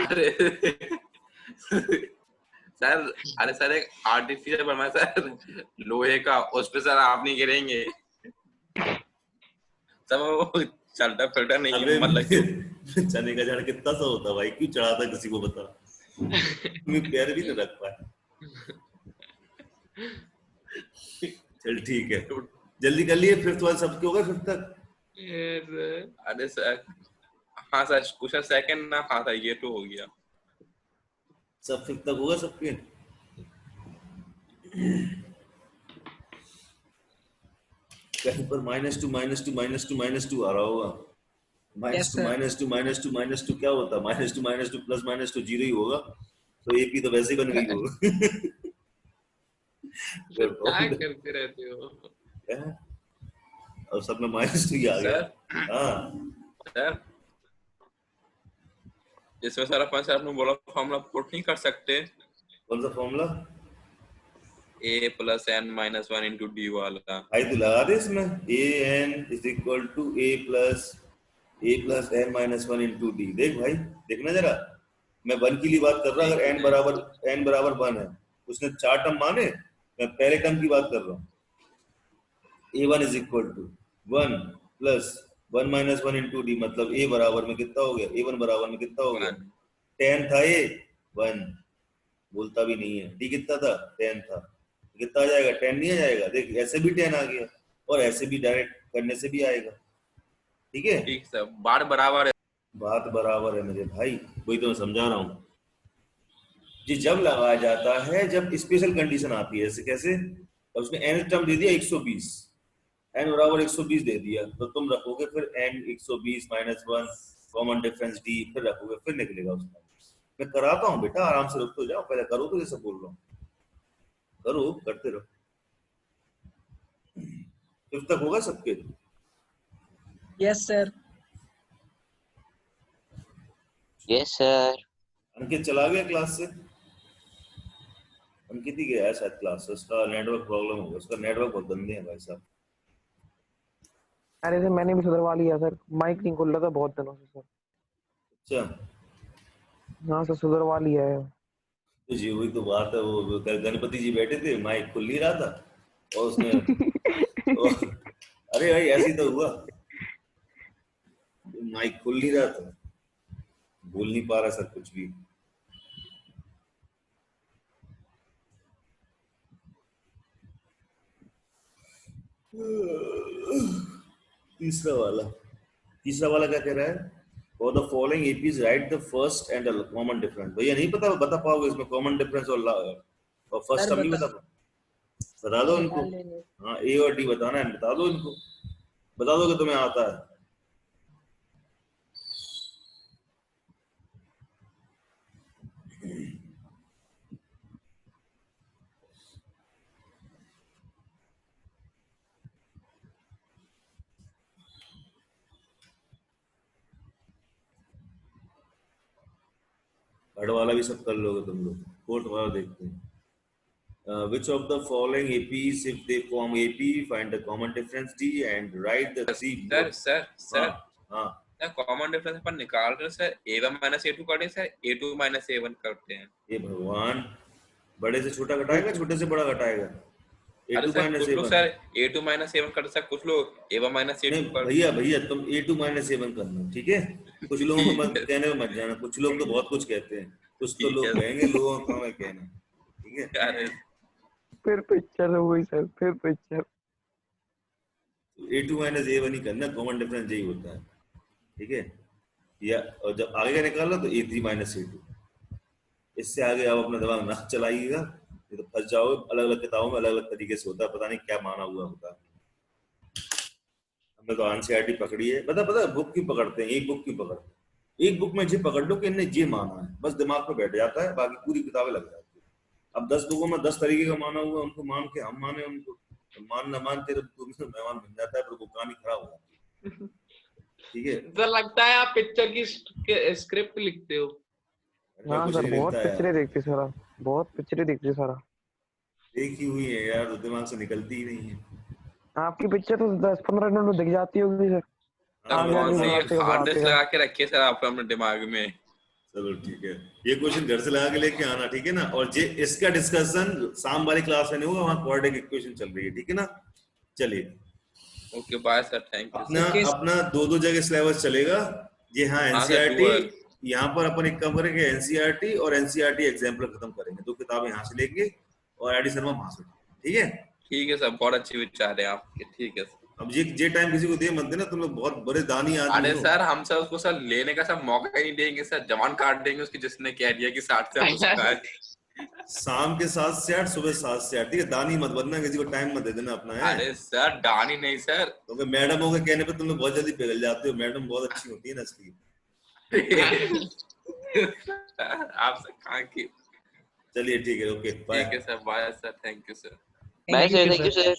अरे सर, अरे सर एक आर्टिफिशियल बनवा सर लोहे का, उस पे सर आप नहीं गिरेंगे सब, वो चलता फिरता नहीं है, मतलब चने का झाड़ कितना सा होता भाई, क्यों चढ़ाता किसी को बता, पैर भी नहीं रख पाए। चल ठीक है, जल्दी कर लिए, फिफ्थ वाले सबके होगा, फिफ्थ तक। अरे सर हाँ सर, कुछ सेकंड ना, हाँ सर ये तो हो गया, सब फिफ्थ तक होगा सबके। कहीं पर -2 -2 -2 -2 आ रहा होगा। Yes, sir. -2 क्या होता है? -2 प्लस -2 जीरो ही होगा। तो एपी तो वैसे ही बन गई होगा। सर क्या करते रहते हो? और सब में -2 ही आ गया। सर हाँ सर इसमें सर अपन सर ने बोला फॉर्मूला पुट नहीं कर सकते कौन सा formula? a plus n minus 1 into d वाला। आई तो लगा दे इसमें an is equal to a plus n minus 1 into D. देख भाई, देखना जरा, मैं 1 के लिए बात कर रहा हूँ। अगर n बराबर 1 है, उसने 4 टर्म माने, मैं पहले टर्म की बात कर रहा हूँ। a1 is equal to 1 plus 1 minus 1 into D, मतलब a बराबर में कितना हो गया? a1 बराबर में कितना हो गया? 10 था a 1, बोलता भी नहीं है। d कितना था? 10 था। कितना आ जाएगा? 10 नहीं आ जाएगा? देख ऐसे भी 10 आ गया और ऐसे भी डायरेक्ट करने से भी आएगा। ठीक है, ठीक सर, बात बराबर है। बात बराबर है मेरे भाई, वही तो मैं समझा रहा हूँ जी। जब लगाया जाता है, जब स्पेशल कंडीशन आती है, जैसे कैसे? अब उसने n टर्म दे दिया 120, n बराबर 120 दे दिया, तो तुम रखोगे फिर n 120 minus 1 common difference d, फिर रखोगे, फिर निकलेगा उसका। मैं कराता हूँ बेटा, आराम से रुक तो जाओ, पहले करो तो जैसे बोल रहा हूँ, करो, करते रहो। 5 तक होगा सबके? Yes sir. Yes sir. Ankit चला गया क्लास से? अंकित ही गया है शायद क्लास से, उसका नेटवर्क प्रॉब्लम होगा, उसका नेटवर्क बहुत गंदे है भाई साहब। अरे सर मैंने भी सुधरवा लिया सर, माइक नहीं खुल रहा था बहुत दिनों से सर। अच्छा हाँ सर, सुधरवा लिया है। तो जी वही तो बात है, वो गणपति जी बैठे थे, माइक खुल नहीं रहा था और उसने अरे भाई ऐसे ही तो हुआ, माइक खुल नहीं रहा था, बोल नहीं पा रहा सर कुछ भी। तीसरा वाला क्या कह रहा है? For the following APs, write the first and the common difference। भैया नहीं बता पाओगे इसमें कॉमन डिफरेंस और फर्स्ट टर्म नहीं बता दो इनको। हाँ, ए और डी बताना है, बता दो इनको, बता दो कि तुम्हें आता है। थर्ड वाला भी सब कर लोगे तुम लोग। फोर्थ वाला देखते हैं। Which of the following APs, if they form AP, find the common difference D and write the three more। Sir हाँ कॉमन डिफरेंस अपन निकाल रहे हैं सर, a1 माइनस a2 करते हैं सर, a2 माइनस a1 करते हैं। ये भगवान, बड़े से छोटा घटाएगा, छोटे से बड़ा घटाएगा। अरे सर कुछ लोग सर a2 माइनस a1 करते हैं, कुछ लोग a1 माइनस a2 करते हैं। भैया तुम a2 माइनस a1 करना, ठीक है? कुछ लोगों को मत कहने में मत जाना, कुछ लोग तो बहुत कुछ कहते हैं, कुछ तो लोग कहेंगे, लोगों को मैं कहना, ठीक है? फिर पिक्चर हो गई सर, फिर पिक्चर। a2 माइनस a1 ही करना, कॉमन डिफरेंस यही होता है, ठीक है? या और जब आगे का निकालना तो a3 माइनस a2। इससे आगे आप अपना दिमाग ना चलाइएगा, ये तो फंस जाओगे। अलग अलग किताबों में अलग अलग तरीके से होता है, पता नहीं क्या माना हुआ होता है। हमने तो एनसीईआरटी पकड़ी है, पता बुक क्यों पकड़ते हैं? एक बुक क्यों पकड़ते हैं? एक बुक में ये पकड़ लो कि इन्हें ये माना है, बस दिमाग पे बैठ जाता है, बाकी पूरी किताबें लग जाती है। अब 10 बुकों में 10 तरीके का माना हुआ, उनको मान के हम माने उनको, तो मान न मान तेरे मेहमान बन जाता है, फिर वो कहानी खराब हो जाती है, ठीक है? तो लगता है आप पिक्चर की स्क्रिप्ट लिखते हो। हाँ सर, बहुत पिक्चरें देखते सर, बहुत पिक्चरें देखते सर। देखी हुई है यार, तो दिमाग से निकलती ही नहीं है। आपकी पिक्चर तो 10-15 मिनट में दिख जाती होगी सर। हार्ड डिस्क लगा के रखिए सर आप अपने दिमाग में। चलो ठीक है, ये क्वेश्चन घर से लगा के लेके आना, ठीक है ना? और ये इसका डिस्कशन शाम वाली क्लास में नहीं होगा, वहाँ क्वाड्रेटिक इक्वेशन चल रही है, ठीक है ना? चलिए, okay bye sir, thank you. अपना 2 जगह सिलेबस चलेगा ये। हाँ एनसीईआरटी, यहाँ पर अपन एक काम करेंगे, एनसीईआरटी और एनसीईआरटी एग्जाम्पल खत्म करेंगे, 2 किताबें यहाँ से लेंगे और आईडी शर्मा वहां से, ठीक है? ठीक है सर, बहुत अच्छी विचार है आपके, ठीक है सर। अब ये टाइम किसी को दे मत देना, तुम लोग बहुत बड़े दानी आदमी हो। अरे सर हम सर उसको सर लेने का सर मौका ही नहीं देंगे सर, जवान काट देंगे उसकी, जिसने कह दिया कि 60 से शाम के 7 से 8, सुबह 7 से 8, ठीक है। दानी मत बनना, किसी को टाइम मत दे देना अपना, है। अरे सर डानी नहीं सर। क्योंकि मैडमों के कहने पे तुम लोग बहुत जल्दी पिघल जाते हो। मैडम बहुत अच्छी होती है ना, इसलिए। आप सर कहाँ की। चलिए ठीक है, ओके बाय। ठीक है sir, bye sir, thank you sir. Bye sir, thank you sir.